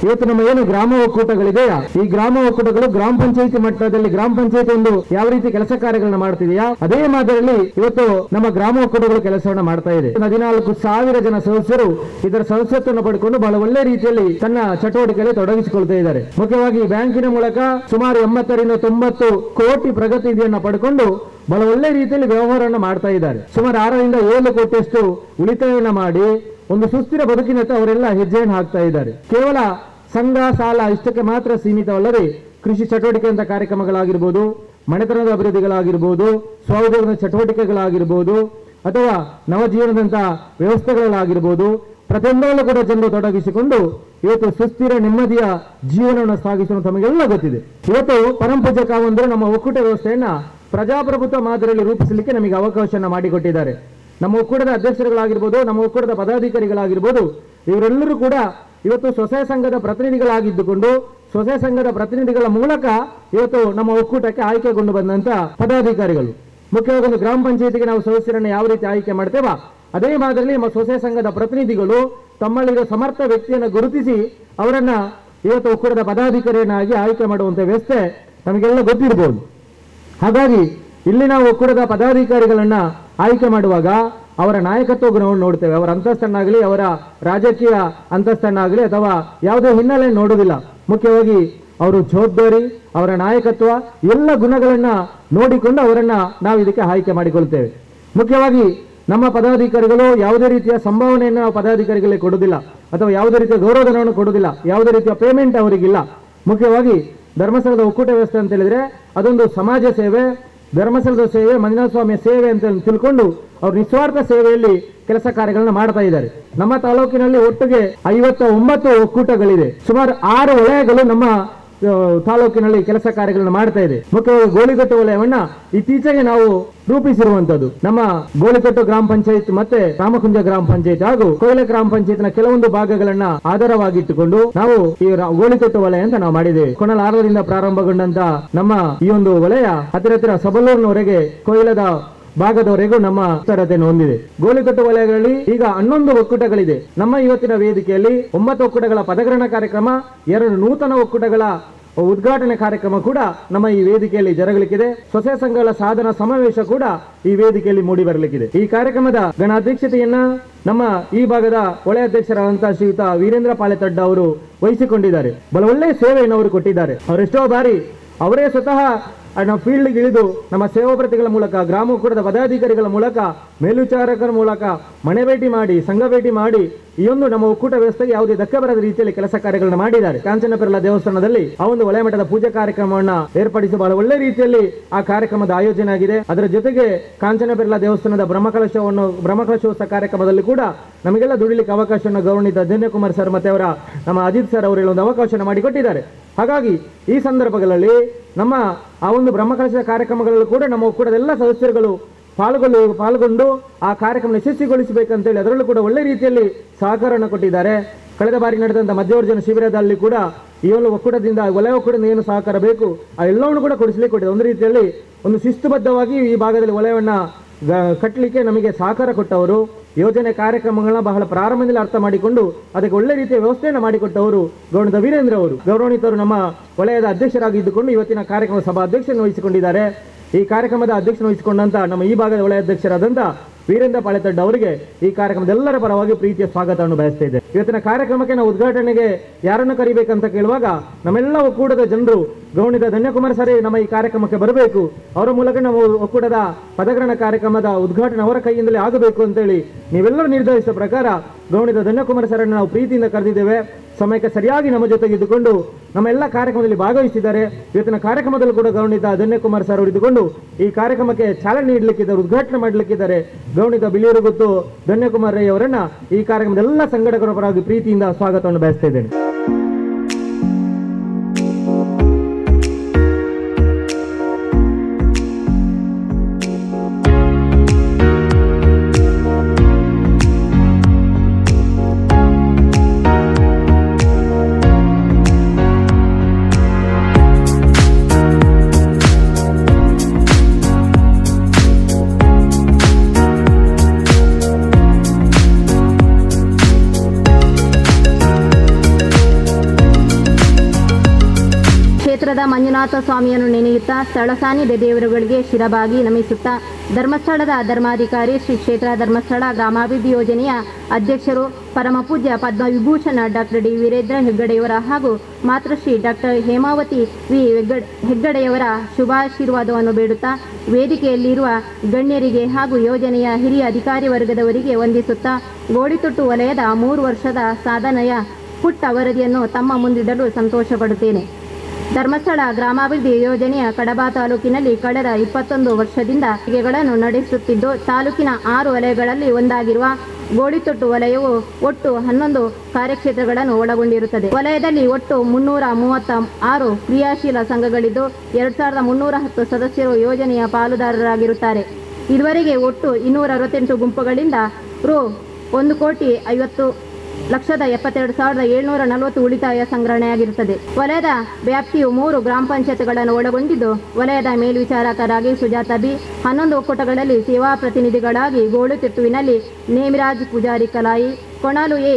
ಇವತ್ತು ನಮ್ಮ ಏನು ಗ್ರಾಮ ಒಕ್ಕೂಟಗಳಿದೆಯಾ, ಈ ಗ್ರಾಮ ಒಕ್ಕೂಟಗಳು ಗ್ರಾಮ ಪಂಚಾಯತಿ ಮಟ್ಟದಲ್ಲಿ ಗ್ರಾಮ ಪಂಚಾಯತಿ ಒಂದು ಯಾವ ರೀತಿ ಕೆಲಸ ಕಾರ್ಯಗಳನ್ನ ಮಾಡ್ತಿದೆಯಾ, ಅದೇ ಮಾದರಿಯಲ್ಲಿ ಇವತ್ತು ನಮ್ಮ ಗ್ರಾಮ ಒಕ್ಕೂಟಗಳು ಕೆಲಸವನ್ನ ಮಾಡ್ತಾ ಇದೆ. 14,000 ಜನ ಸದಸ್ಯರು ಇದರ ಸದಸ್ಯತ್ವವನ್ನು ಪಡೆದುಕೊಂಡು ಬಹಳ ಒಳ್ಳೆ ರೀತಿಯಲ್ಲಿ ತನ್ನ ಚಟುವಟಿಕೆಯಲ್ಲಿ ತೊಡಗಿಸಿಕೊಳ್ತಾ ಇದ್ದಾರೆ. ಮುಖ್ಯವಾಗಿ ಬ್ಯಾಂಕಿನ ಮೂಲಕ ಸುಮಾರು 80ರಿಂದ 90 ಕೋಟಿ ಪ್ರಗತಿ ನಿಧಿಯನ್ನು ಪಡೆದುಕೊಂಡು ಬಹಳ ಒಳ್ಳೆ ರೀತಿಯಲ್ಲಿ ವ್ಯವಹಾರವನ್ನು ಮಾಡ್ತಾ ಇದ್ದಾರೆ. ಸುಮಾರು 6ರಿಂದ 7 ಕೋಟಿಯಷ್ಟು ಉಳಿತಾಯವನ್ನು ಮಾಡಿ ಒಂದು ಸುಸ್ಥಿರ ಬದುಕಿನತ್ತ ಅವರೆಲ್ಲ ಹೆಜ್ಜೆಯನ್ನು ಹಾಕ್ತಾ ಇದ್ದಾರೆ. ಕೇವಲ ಸಂಘ ಸಾಲ ಇಷ್ಟಕ್ಕೆ ಮಾತ್ರ ಸೀಮಿತವಲ್ಲದೆ ಕೃಷಿ ಚಟುವಟಿಕೆ ಅಂತ ಕಾರ್ಯಕ್ರಮಗಳಾಗಿರ್ಬೋದು, ಮನೆತನದ ಅಭಿವೃದ್ಧಿಗಳಾಗಿರ್ಬೋದು, ಸ್ವಉದ್ಯೋಗದ ಚಟುವಟಿಕೆಗಳಾಗಿರ್ಬೋದು, ಅಥವಾ ನವಜೀವನದಂತಹ ವ್ಯವಸ್ಥೆಗಳಾಗಿರ್ಬೋದು, ಪ್ರತಿಯೊಂದರಲ್ಲೂ ಕೂಡ ಜನರು ತೊಡಗಿಸಿಕೊಂಡು ಇವತ್ತು ಸುಸ್ಥಿರ ನೆಮ್ಮದಿಯ ಜೀವನವನ್ನು ಸಾಗಿಸಲು ತಮಗೆಲ್ಲ ಗೊತ್ತಿದೆ. ಇವತ್ತು ಪರಮಪೂಜ್ಯ ಕಾವಂದರು ನಮ್ಮ ಒಕ್ಕೂಟ ವ್ಯವಸ್ಥೆಯನ್ನ ಪ್ರಜಾಪ್ರಭುತ್ವ ಮಾದರಿಯಲ್ಲಿ ರೂಪಿಸಲಿಕ್ಕೆ ನಮಗೆ ಅವಕಾಶವನ್ನು ಮಾಡಿಕೊಟ್ಟಿದ್ದಾರೆ. ನಮ್ಮ ಒಕ್ಕೂಟದ ಅಧ್ಯಕ್ಷರುಗಳಾಗಿರ್ಬೋದು, ನಮ್ಮ ಒಕ್ಕೂಟದ ಪದಾಧಿಕಾರಿಗಳಾಗಿರ್ಬೋದು, ಇವರೆಲ್ಲರೂ ಕೂಡ ಇವತ್ತು ಸ್ವಸಹಾಯ ಸಂಘದ ಪ್ರತಿನಿಧಿಗಳಾಗಿದ್ದುಕೊಂಡು ಸ್ವಸಹಾಯ ಸಂಘದ ಪ್ರತಿನಿಧಿಗಳ ಮೂಲಕ ಇವತ್ತು ನಮ್ಮ ಒಕ್ಕೂಟಕ್ಕೆ ಆಯ್ಕೆಗೊಂಡು ಬಂದಂತ ಪದಾಧಿಕಾರಿಗಳು. ಮುಖ್ಯವಾಗಿ ಒಂದು ಗ್ರಾಮ ಪಂಚಾಯತಿಗೆ ನಾವು ಸದಸ್ಯರನ್ನು ಯಾವ ರೀತಿ ಆಯ್ಕೆ ಮಾಡ್ತೇವಾ, ಅದೇ ಮಾದರಿಯಲ್ಲಿ ನಮ್ಮ ಸ್ವಸಹಾಯ ಸಂಘದ ಪ್ರತಿನಿಧಿಗಳು ತಮ್ಮಲ್ಲಿರೋ ಸಮರ್ಥ ವ್ಯಕ್ತಿಯನ್ನು ಗುರುತಿಸಿ ಅವರನ್ನ ಇವತ್ತು ಒಕ್ಕೂಟದ ಪದಾಧಿಕಾರಿಯನ್ನಾಗಿ ಆಯ್ಕೆ ಮಾಡುವಂತ ವ್ಯವಸ್ಥೆ ನಮಗೆಲ್ಲ ಗೊತ್ತಿರಬಹುದು. ಹಾಗಾಗಿ ಇಲ್ಲಿ ನಾವು ಒಕ್ಕೂಟದ ಪದಾಧಿಕಾರಿಗಳನ್ನ ಆಯ್ಕೆ ಮಾಡುವಾಗ ಅವರ ನಾಯಕತ್ವ ಗುಣವನ್ನು ನೋಡ್ತೇವೆ. ಅವರ ಅಂತಸ್ತನ್ನಾಗಲಿ, ಅವರ ರಾಜಕೀಯ ಅಂತಸ್ತನ್ನಾಗಲಿ ಅಥವಾ ಯಾವುದೇ ಹಿನ್ನೆಲೆ ನೋಡುವುದಿಲ್ಲ. ಮುಖ್ಯವಾಗಿ ಅವರು ಜವಾಬ್ದಾರಿ, ಅವರ ನಾಯಕತ್ವ ಎಲ್ಲ ಗುಣಗಳನ್ನ ನೋಡಿಕೊಂಡು ಅವರನ್ನ ನಾವು ಇದಕ್ಕೆ ಆಯ್ಕೆ ಮಾಡಿಕೊಳ್ತೇವೆ. ಮುಖ್ಯವಾಗಿ ನಮ್ಮ ಪದಾಧಿಕಾರಿಗಳು ಯಾವುದೇ ರೀತಿಯ ಸಂಭಾವನೆಯನ್ನು ನಾವು ಪದಾಧಿಕಾರಿಗಳಿಗೆ ಕೊಡುವುದಿಲ್ಲ ಅಥವಾ ಯಾವುದೇ ರೀತಿಯ ಗೌರವಧನವನ್ನು ಕೊಡುವುದಿಲ್ಲ, ಯಾವುದೇ ರೀತಿಯ ಪೇಮೆಂಟ್ ಅವರಿಗಿಲ್ಲ. ಮುಖ್ಯವಾಗಿ ಧರ್ಮಸ್ಥಳದ ಒಕ್ಕೂಟ ವ್ಯವಸ್ಥೆ ಅಂತ ಹೇಳಿದ್ರೆ ಅದೊಂದು ಸಮಾಜ ಸೇವೆ, ಧರ್ಮಸ್ಥಳದ ಸೇವೆ, ಮಂಜುನಾಥ ಸ್ವಾಮಿಯ ಸೇವೆ ಅಂತ ತಿಳ್ಕೊಂಡು ಅವರು ನಿಸ್ವಾರ್ಥ ಸೇವೆಯಲ್ಲಿ ಕೆಲಸ ಕಾರ್ಯಗಳನ್ನ ಮಾಡ್ತಾ ಇದ್ದಾರೆ. ನಮ್ಮ ತಾಲೂಕಿನಲ್ಲಿ ಒಟ್ಟಿಗೆ 59 ಒಕ್ಕೂಟಗಳಿದೆ. ಸುಮಾರು 6 ವಲಯಗಳು ನಮ್ಮ ತಾಲೂಕಿನಲ್ಲಿ ಕೆಲಸ ಕಾರ್ಯಗಳನ್ನು ಮಾಡ್ತಾ ಇದೆ. ಮುಖ್ಯವಾಗಿ ಗೋಳಿಕಟ್ಟು ವಲಯವನ್ನ ಇತ್ತೀಚೆಗೆ ನಾವು ರೂಪಿಸಿರುವಂತದ್ದು. ನಮ್ಮ ಗೋಳಿಕಟ್ಟು ಗ್ರಾಮ ಪಂಚಾಯತ್ ಮತ್ತೆ ರಾಮಕುಂಜ ಗ್ರಾಮ ಪಂಚಾಯತ್ ಹಾಗೂ ಕೊಯ್ಲೆ ಗ್ರಾಮ ಪಂಚಾಯತ್ನ ಕೆಲವೊಂದು ಭಾಗಗಳನ್ನ ಆಧಾರವಾಗಿಟ್ಟುಕೊಂಡು ನಾವು ಈ ಗೋಳಿಕಟ್ಟು ವಲಯ ಅಂತ ನಾವು ಮಾಡಿದ್ದೇವೆ. ಕೊಣಲ್ 6ರಿಂದ ಪ್ರಾರಂಭಗೊಂಡಂತ ನಮ್ಮ ಈ ಒಂದು ವಲಯ ಹತ್ತಿರ ಸಬಲೂರಿನವರೆಗೆ ಕೊಯ್ಲದ ಭಾಗದವರೆಗೂ ನಮ್ಮ ವಿಸ್ತಾರತೆಯನ್ನು ಹೊಂದಿದೆ. ಗೋಳಿಕಟ್ಟು ವಲಯಗಳಲ್ಲಿ ಈಗ 11 ಒಕ್ಕೂಟಗಳಿದೆ. ನಮ್ಮ ಇವತ್ತಿನ ವೇದಿಕೆಯಲ್ಲಿ 9 ಒಕ್ಕೂಟಗಳ ಪದಗ್ರಹಣ ಕಾರ್ಯಕ್ರಮ, 2 ನೂತನ ಒಕ್ಕೂಟಗಳ ಉದ್ಘಾಟನೆ ಕಾರ್ಯಕ್ರಮ ಕೂಡ ನಮ್ಮ ಈ ವೇದಿಕೆಯಲ್ಲಿ ಜರುಗಲಿಕ್ಕಿದೆ. ಸ್ವಸಹಾಯ ಸಂಘಗಳ ಸಾಧನ ಸಮಾವೇಶ ಕೂಡ ಈ ವೇದಿಕೆಯಲ್ಲಿ ಮೂಡಿ ಬರಲಿಕ್ಕಿದೆ. ಈ ಕಾರ್ಯಕ್ರಮದ ಗಣಾಧ್ಯಕ್ಷತೆಯನ್ನ ನಮ್ಮ ಈ ಭಾಗದ ವಲಯ ಅಧ್ಯಕ್ಷರಾದಂತಹ ಶ್ರೀಯುತ ವೀರೇಂದ್ರ ಪಾಲೆತಡ್ಡ ಅವರು ವಹಿಸಿಕೊಂಡಿದ್ದಾರೆ. ಬಹಳ ಒಳ್ಳೆಯ ಸೇವೆಯನ್ನು ಅವರು ಕೊಟ್ಟಿದ್ದಾರೆ. ಅವರೆಷ್ಟೋ ಬಾರಿ ಅವರೇ ಸ್ವತಃ ನಾವು ಫೀಲ್ಡ್ಗೆ ಇಳಿದು ನಮ್ಮ ಸೇವಾಪ್ರತಿಗಳ ಮೂಲಕ, ಗ್ರಾಮ ಒಕ್ಕೂಟದ ಪದಾಧಿಕಾರಿಗಳ ಮೂಲಕ, ಮೇಲ್ವಿಚಾರಕರ ಮೂಲಕ ಮನೆ ಭೇಟಿ ಮಾಡಿ, ಸಂಘ ಭೇಟಿ ಮಾಡಿ ಈ ಒಂದು ನಮ್ಮ ಒಕ್ಕೂಟ ವ್ಯವಸ್ಥೆಗೆ ಯಾವುದೇ ಧಕ್ಕೆ ಬರದ ರೀತಿಯಲ್ಲಿ ಕೆಲಸ ಕಾರ್ಯಗಳನ್ನು ಮಾಡಿದ್ದಾರೆ. ಕಾಂಚನಪೆರ್ಲ ದೇವಸ್ಥಾನದಲ್ಲಿ ಆ ಒಂದು ವಲಯ ಮಟ್ಟದ ಪೂಜಾ ಕಾರ್ಯಕ್ರಮವನ್ನ ಏರ್ಪಡಿಸಿ ಬಹಳ ಒಳ್ಳೆ ರೀತಿಯಲ್ಲಿ ಆ ಕಾರ್ಯಕ್ರಮದ ಆಯೋಜನೆ ಆಗಿದೆ. ಅದರ ಜೊತೆಗೆ ಕಾಂಚನಪೆರ್ಲ ದೇವಸ್ಥಾನದ ಬ್ರಹ್ಮಕಲಶೋತ್ಸವ ಕಾರ್ಯಕ್ರಮದಲ್ಲಿ ಕೂಡ ನಮಗೆಲ್ಲ ದುಡಿಲಿಕ್ಕೆ ಅವಕಾಶವನ್ನು ಗೌರವಿಸಿದ ಧನ್ಯಕುಮಾರ್ ಸರ್ ಮತ್ತೆ ಅವರ ನಮ್ಮ ಅಜಿತ್ ಸರ್ ಅವರೆಲ್ಲ ಒಂದು ಅವಕಾಶವನ್ನು ಮಾಡಿಕೊಟ್ಟಿದ್ದಾರೆ. ಹಾಗಾಗಿ ಈ ಸಂದರ್ಭಗಳಲ್ಲಿ ನಮ್ಮ ಆ ಒಂದು ಬ್ರಹ್ಮಕಲಶದ ಕಾರ್ಯಕ್ರಮಗಳಲ್ಲೂ ಕೂಡ ನಮ್ಮ ಒಕ್ಕೂಟದ ಎಲ್ಲ ಸದಸ್ಯರುಗಳು ಪಾಲ್ಗೊಂಡು ಆ ಕಾರ್ಯಕ್ರಮ ಯಶಸ್ವಿಗೊಳಿಸಬೇಕಂತೇಳಿ ಅದರಲ್ಲೂ ಕೂಡ ಒಳ್ಳೆ ರೀತಿಯಲ್ಲಿ ಸಹಕಾರವನ್ನು ಕೊಟ್ಟಿದ್ದಾರೆ. ಕಳೆದ ಬಾರಿ ನಡೆದಂಥ ಮಧ್ಯವರ್ಜನ ಶಿಬಿರದಲ್ಲಿ ಕೂಡ ಈ ಒಂದು ಒಕ್ಕೂಟದಿಂದ ವಲಯ ಒಕ್ಕೂಟದಿಂದ ಏನು ಸಹಕಾರ ಬೇಕು ಆ ಎಲ್ಲವನ್ನು ಕೂಡ ಕೊಡಿಸಲಿಕ್ಕೆ ಕೊಟ್ಟಿದೆ. ಒಂದು ರೀತಿಯಲ್ಲಿ ಒಂದು ಶಿಸ್ತುಬದ್ಧವಾಗಿ ಈ ಭಾಗದಲ್ಲಿ ವಲಯವನ್ನ ಕಟ್ಟಲಿಕ್ಕೆ ನಮಗೆ ಸಹಕಾರ ಕೊಟ್ಟವರು, ಯೋಜನೆ ಕಾರ್ಯಕ್ರಮಗಳನ್ನ ಬಹಳ ಪ್ರಾರಂಭದಲ್ಲಿ ಅರ್ಥ ಮಾಡಿಕೊಂಡು ಅದಕ್ಕೆ ಒಳ್ಳೆ ರೀತಿಯ ವ್ಯವಸ್ಥೆಯನ್ನು ಮಾಡಿಕೊಟ್ಟವರು ಗೌರವದ ವೀರೇಂದ್ರ ಅವರು. ಗೌರವಾನ್ವಿತರು ನಮ್ಮ ವಲಯದ ಅಧ್ಯಕ್ಷರಾಗಿದ್ದುಕೊಂಡು ಇವತ್ತಿನ ಕಾರ್ಯಕ್ರಮ ಸಭಾ ಅಧ್ಯಕ್ಷರನ್ನು ವಹಿಸಿಕೊಂಡಿದ್ದಾರೆ. ಈ ಕಾರ್ಯಕ್ರಮದ ಅಧ್ಯಕ್ಷನ ವಹಿಸಿಕೊಂಡಂತ ನಮ್ಮ ಈ ಭಾಗದ ವಲಯ ಅಧ್ಯಕ್ಷರಾದಂತ ವೀರೇಂದ್ರ ಪಾಳೆತಡ್ಡ ಅವರಿಗೆ ಈ ಕಾರ್ಯಕ್ರಮದ ಎಲ್ಲರ ಪರವಾಗಿ ಪ್ರೀತಿಯ ಸ್ವಾಗತವನ್ನು ಬಯಸ್ತಾ ಇದೆ. ಇವತ್ತಿನ ಕಾರ್ಯಕ್ರಮಕ್ಕೆ ನಾವು ಉದ್ಘಾಟನೆಗೆ ಯಾರನ್ನು ಕರಿಬೇಕಂತ ಕೇಳುವಾಗ ನಮ್ಮೆಲ್ಲ ಒಕ್ಕೂಟದ ಜನರು ಗೌರವಾನ್ವಿತ ಧನ್ಯಕುಮಾರ್ ಸರ್ ನಮ್ಮ ಈ ಕಾರ್ಯಕ್ರಮಕ್ಕೆ ಬರಬೇಕು, ಅವರ ಮೂಲಕ ನಾವು ಒಕ್ಕೂಟದ ಪದಗ್ರಹಣ ಕಾರ್ಯಕ್ರಮದ ಉದ್ಘಾಟನೆ ಅವರ ಕೈಯಿಂದಲೇ ಆಗಬೇಕು ಅಂತೇಳಿ ನೀವೆಲ್ಲರೂ ನಿರ್ಧರಿಸಿದ ಪ್ರಕಾರ ಗೌರವಾನ್ವಿತ ಧನ್ಯಕುಮಾರ್ ಸರ್ ನಾವು ಪ್ರೀತಿಯಿಂದ ಕರೆದಿದ್ದೇವೆ. ಸಮಯಕ್ಕೆ ಸರಿಯಾಗಿ ನಮ್ಮ ಜೊತೆಗೆ ಇದ್ದುಕೊಂಡು ನಮ್ಮ ಎಲ್ಲ ಕಾರ್ಯಕ್ರಮದಲ್ಲಿ ಭಾಗವಹಿಸಿದ್ದಾರೆ. ಇವತ್ತಿನ ಕಾರ್ಯಕ್ರಮದಲ್ಲೂ ಕೂಡ ಗೌರವಾನ್ವಿತ ಧನ್ಯಕುಮಾರ್ ಸರ್ ಅವರು ಇದ್ದುಕೊಂಡು ಈ ಕಾರ್ಯಕ್ರಮಕ್ಕೆ ಚಾಲನೆ ನೀಡಲಿಕ್ಕಿದ್ದಾರೆ, ಉದ್ಘಾಟನೆ ಮಾಡಲಿಕ್ಕಿದ್ದಾರೆ. ಗೌರವಾನ್ವಿತ ಬಿಳಿಯೂರು ಗೊತ್ತು ಧನ್ಯಕುಮಾರ್ ರೈ ಅವರನ್ನ ಈ ಕಾರ್ಯಕ್ರಮದ ಎಲ್ಲ ಸಂಘಟಕರ ಪರವಾಗಿ ಪ್ರೀತಿಯಿಂದ ಸ್ವಾಗತವನ್ನು ಬಯಸ್ತಾ ಇದ್ದೇನೆ. ಮಂಜುನಾಥ ಸ್ವಾಮಿಯನ್ನು ನೆನೆಯುತ್ತಾ ಸ್ಥಳ ಸಾನ್ನಿಧ್ಯ ದೇವರುಗಳಿಗೆ ಶಿರಬಾಗಿ ನಮಿಸುತ್ತಾ ಧರ್ಮಸ್ಥಳದ ಧರ್ಮಾಧಿಕಾರಿ ಶ್ರೀ ಕ್ಷೇತ್ರ ಧರ್ಮಸ್ಥಳ ಗ್ರಾಮಾಭಿವೃದ್ಧಿ ಯೋಜನೆಯ ಅಧ್ಯಕ್ಷರು ಪರಮಪೂಜ್ಯ ಪದ್ಮವಿಭೂಷಣ ಡಾಕ್ಟರ್ ಡಿ ವೀರೇಂದ್ರ ಹೆಗ್ಗಡೆಯವರ ಹಾಗೂ ಮಾತೃಶ್ರೀ ಡಾಕ್ಟರ್ ಹೇಮಾವತಿ ವಿ ಹೆಗ್ಗಡೆಯವರ ಶುಭಾಶೀರ್ವಾದವನ್ನು ಬೇಡುತ್ತಾ ವೇದಿಕೆಯಲ್ಲಿರುವ ಗಣ್ಯರಿಗೆ ಹಾಗೂ ಯೋಜನೆಯ ಹಿರಿಯ ಅಧಿಕಾರಿ ವರ್ಗದವರಿಗೆ ವಂದಿಸುತ್ತಾ ಗೋಳಿತೊಟ್ಟು ವಲಯದ 3 ವರ್ಷದ ಸಾಧನೆಯ ಪುಟ್ಟ ವರದಿಯನ್ನು ತಮ್ಮ ಮುಂದಿಡಲು ಸಂತೋಷಪಡುತ್ತೇನೆ. ಧರ್ಮಸ್ಥಳ ಗ್ರಾಮಾಭಿವೃದ್ಧಿ ಯೋಜನೆಯ ಕಡಬ ತಾಲೂಕಿನಲ್ಲಿ ಕಳೆದ 21 ವರ್ಷದಿಂದ ಗಳನ್ನು ನಡೆಸುತ್ತಿದ್ದು ತಾಲೂಕಿನ 6 ವಲಯಗಳಲ್ಲಿ ಒಂದಾಗಿರುವ ಗೋಳಿತೊಟ್ಟು ವಲಯವು ಒಟ್ಟು 11 ಕಾರ್ಯಕ್ಷೇತ್ರಗಳನ್ನು ಒಳಗೊಂಡಿರುತ್ತದೆ. ವಲಯದಲ್ಲಿ ಒಟ್ಟು 336 ಕ್ರಿಯಾಶೀಲ ಸಂಘಗಳಿದ್ದು 2310 ಸದಸ್ಯರು ಯೋಜನೆಯ ಪಾಲುದಾರರಾಗಿರುತ್ತಾರೆ. ಇದುವರೆಗೆ ಒಟ್ಟು 268 ಗುಂಪುಗಳಿಂದ ರು 1,50,72,740 ಉಳಿತಾಯ ಸಂಗ್ರಹಣೆಯಾಗಿರುತ್ತದೆ. ವಲಯದ ವ್ಯಾಪ್ತಿಯು 3 ಗ್ರಾಮ ಪಂಚಾಯತ್ಗಳನ್ನು ಒಳಗೊಂಡಿದ್ದು ವಲಯದ ಮೇಲ್ವಿಚಾರಕರಾಗಿ ಸುಜಾತ ಬಿ, 11 ಒಕ್ಕೂಟಗಳಲ್ಲಿ ಸೇವಾ ಪ್ರತಿನಿಧಿಗಳಾಗಿ ಗೋಳುತಿಟ್ಟುವಿನಲ್ಲಿ ನೇಮಿರಾಜ್ ಪೂಜಾರಿ ಕಲಾಯಿ, ಕೊಣಾಲು ಎ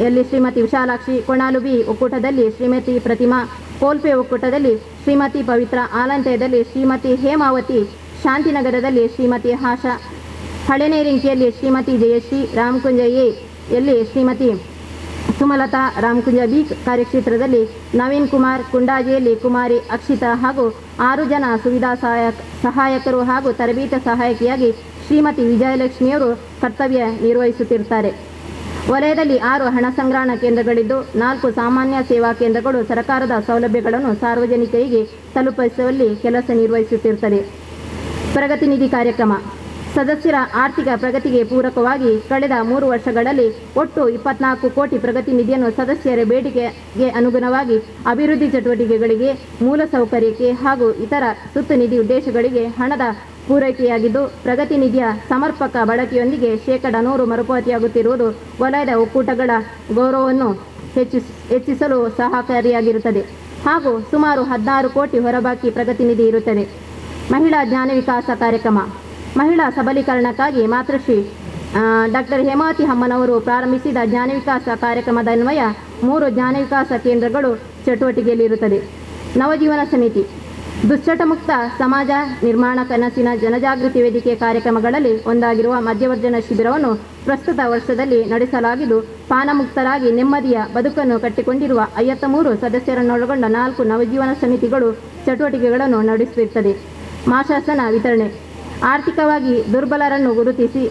ಯಲ್ಲಿ ಶ್ರೀಮತಿ ವಿಶಾಲಾಕ್ಷಿ, ಕೊಣಾಲು ಬಿ ಒಕ್ಕೂಟದಲ್ಲಿ ಶ್ರೀಮತಿ ಪ್ರತಿಮಾ, ಕೋಲ್ಪೆ ಒಕ್ಕೂಟದಲ್ಲಿ ಶ್ರೀಮತಿ ಪವಿತ್ರ, ಆಲಂತೆಯದಲ್ಲಿ ಶ್ರೀಮತಿ ಹೇಮಾವತಿ, ಶಾಂತಿನಗರದಲ್ಲಿ ಶ್ರೀಮತಿ ಆಶಾ, ಹಳೆನೇರಿಂಕಿಯಲ್ಲಿ ಶ್ರೀಮತಿ ಜಯಶ್ರೀ, ರಾಮಕುಂಜ ಎ ಯಲ್ಲಿ ಶ್ರೀಮತಿ ಸುಮಲತಾ, ರಾಮಕುಂಜ ಬಿ ಕಾರ್ಯಕ್ಷೇತ್ರದಲ್ಲಿ ನವೀನ್ ಕುಮಾರ್, ಕುಂಡಾಜಿಯಲ್ಲಿ ಕುಮಾರಿ ಅಕ್ಷಿತಾ ಹಾಗೂ 6 ಜನ ಸುವಿಧಾ ಸಹಾಯಕರು ಹಾಗೂ ತರಬೇತಿ ಸಹಾಯಕಿಯಾಗಿ ಶ್ರೀಮತಿ ವಿಜಯಲಕ್ಷ್ಮಿಯವರು ಕರ್ತವ್ಯ ನಿರ್ವಹಿಸುತ್ತಿರುತ್ತಾರೆ. ವಲಯದಲ್ಲಿ 6 ಹಣ ಸಂಗ್ರಹಣಾ ಕೇಂದ್ರಗಳಿದ್ದು 4 ಸಾಮಾನ್ಯ ಸೇವಾ ಕೇಂದ್ರಗಳು ಸರ್ಕಾರದ ಸೌಲಭ್ಯಗಳನ್ನು ಸಾರ್ವಜನಿಕರಿಗೆ ತಲುಪಿಸುವಲ್ಲಿ ಕೆಲಸ ನಿರ್ವಹಿಸುತ್ತಿರುತ್ತದೆ. ಪ್ರಗತಿ ನಿಧಿ ಕಾರ್ಯಕ್ರಮ ಸದಸ್ಯರ ಆರ್ಥಿಕ ಪ್ರಗತಿಗೆ ಪೂರಕವಾಗಿ ಕಳೆದ 3 ವರ್ಷಗಳಲ್ಲಿ ಒಟ್ಟು 24 ಕೋಟಿ ಪ್ರಗತಿ ನಿಧಿಯನ್ನು ಸದಸ್ಯರ ಬೇಡಿಕೆಗೆ ಅನುಗುಣವಾಗಿ ಅಭಿವೃದ್ಧಿ ಚಟುವಟಿಕೆಗಳಿಗೆ, ಮೂಲಸೌಕರ್ಯಕ್ಕೆ ಹಾಗೂ ಇತರ ಸುತ್ತು ನಿಧಿ ಉದ್ದೇಶಗಳಿಗೆ ಹಣದ ಪೂರೈಕೆಯಾಗಿದ್ದು ಪ್ರಗತಿ ನಿಧಿಯ ಸಮರ್ಪಕ ಬಳಕೆಯೊಂದಿಗೆ 100% ಮರುಪಾವತಿಯಾಗುತ್ತಿರುವುದು ವಲಯದ ಒಕ್ಕೂಟಗಳ ಗೌರವವನ್ನು ಹೆಚ್ಚಿಸಲು ಸಹಕಾರಿಯಾಗಿರುತ್ತದೆ ಹಾಗೂ ಸುಮಾರು 16 ಕೋಟಿ ಹೊರಬಾಕಿ ಪ್ರಗತಿ ನಿಧಿ ಇರುತ್ತದೆ. ಮಹಿಳಾ ಜ್ಞಾನ ವಿಕಾಸ ಕಾರ್ಯಕ್ರಮ ಮಹಿಳಾ ಸಬಲೀಕರಣಕ್ಕಾಗಿ ಮಾತೃಶ್ರೀ ಡಾಕ್ಟರ್ ಹೇಮಾವತಿ ಅಮ್ಮನವರು ಪ್ರಾರಂಭಿಸಿದ ಜ್ಞಾನ ವಿಕಾಸ ಕಾರ್ಯಕ್ರಮದ ಅನ್ವಯ 3 ಜ್ಞಾನ ವಿಕಾಸ ಕೇಂದ್ರಗಳು ಚಟುವಟಿಕೆಯಲ್ಲಿರುತ್ತದೆ. ನವಜೀವನ ಸಮಿತಿ ದುಶ್ಚಟ ಮುಕ್ತ ಸಮಾಜ ನಿರ್ಮಾಣ ಕನಸಿನ ಜನಜಾಗೃತಿ ವೇದಿಕೆ ಕಾರ್ಯಕ್ರಮಗಳಲ್ಲಿ ಒಂದಾಗಿರುವ ಮಧ್ಯವರ್ಜನ ಶಿಬಿರವನ್ನು ಪ್ರಸ್ತುತ ವರ್ಷದಲ್ಲಿ ನಡೆಸಲಾಗಿದ್ದು ಪಾನಮುಕ್ತರಾಗಿ ನೆಮ್ಮದಿಯ ಬದುಕನ್ನು ಕಟ್ಟಿಕೊಂಡಿರುವ 53 ಸದಸ್ಯರನ್ನೊಳಗೊಂಡ 4 ನವಜೀವನ ಸಮಿತಿಗಳು ಚಟುವಟಿಕೆಗಳನ್ನು ನಡೆಸುತ್ತಿರುತ್ತದೆ. ಮಾಶಾಸನ ವಿತರಣೆ ಆರ್ಥಿಕವಾಗಿ ದುರ್ಬಲರನ್ನು ಗುರುತಿಸಿ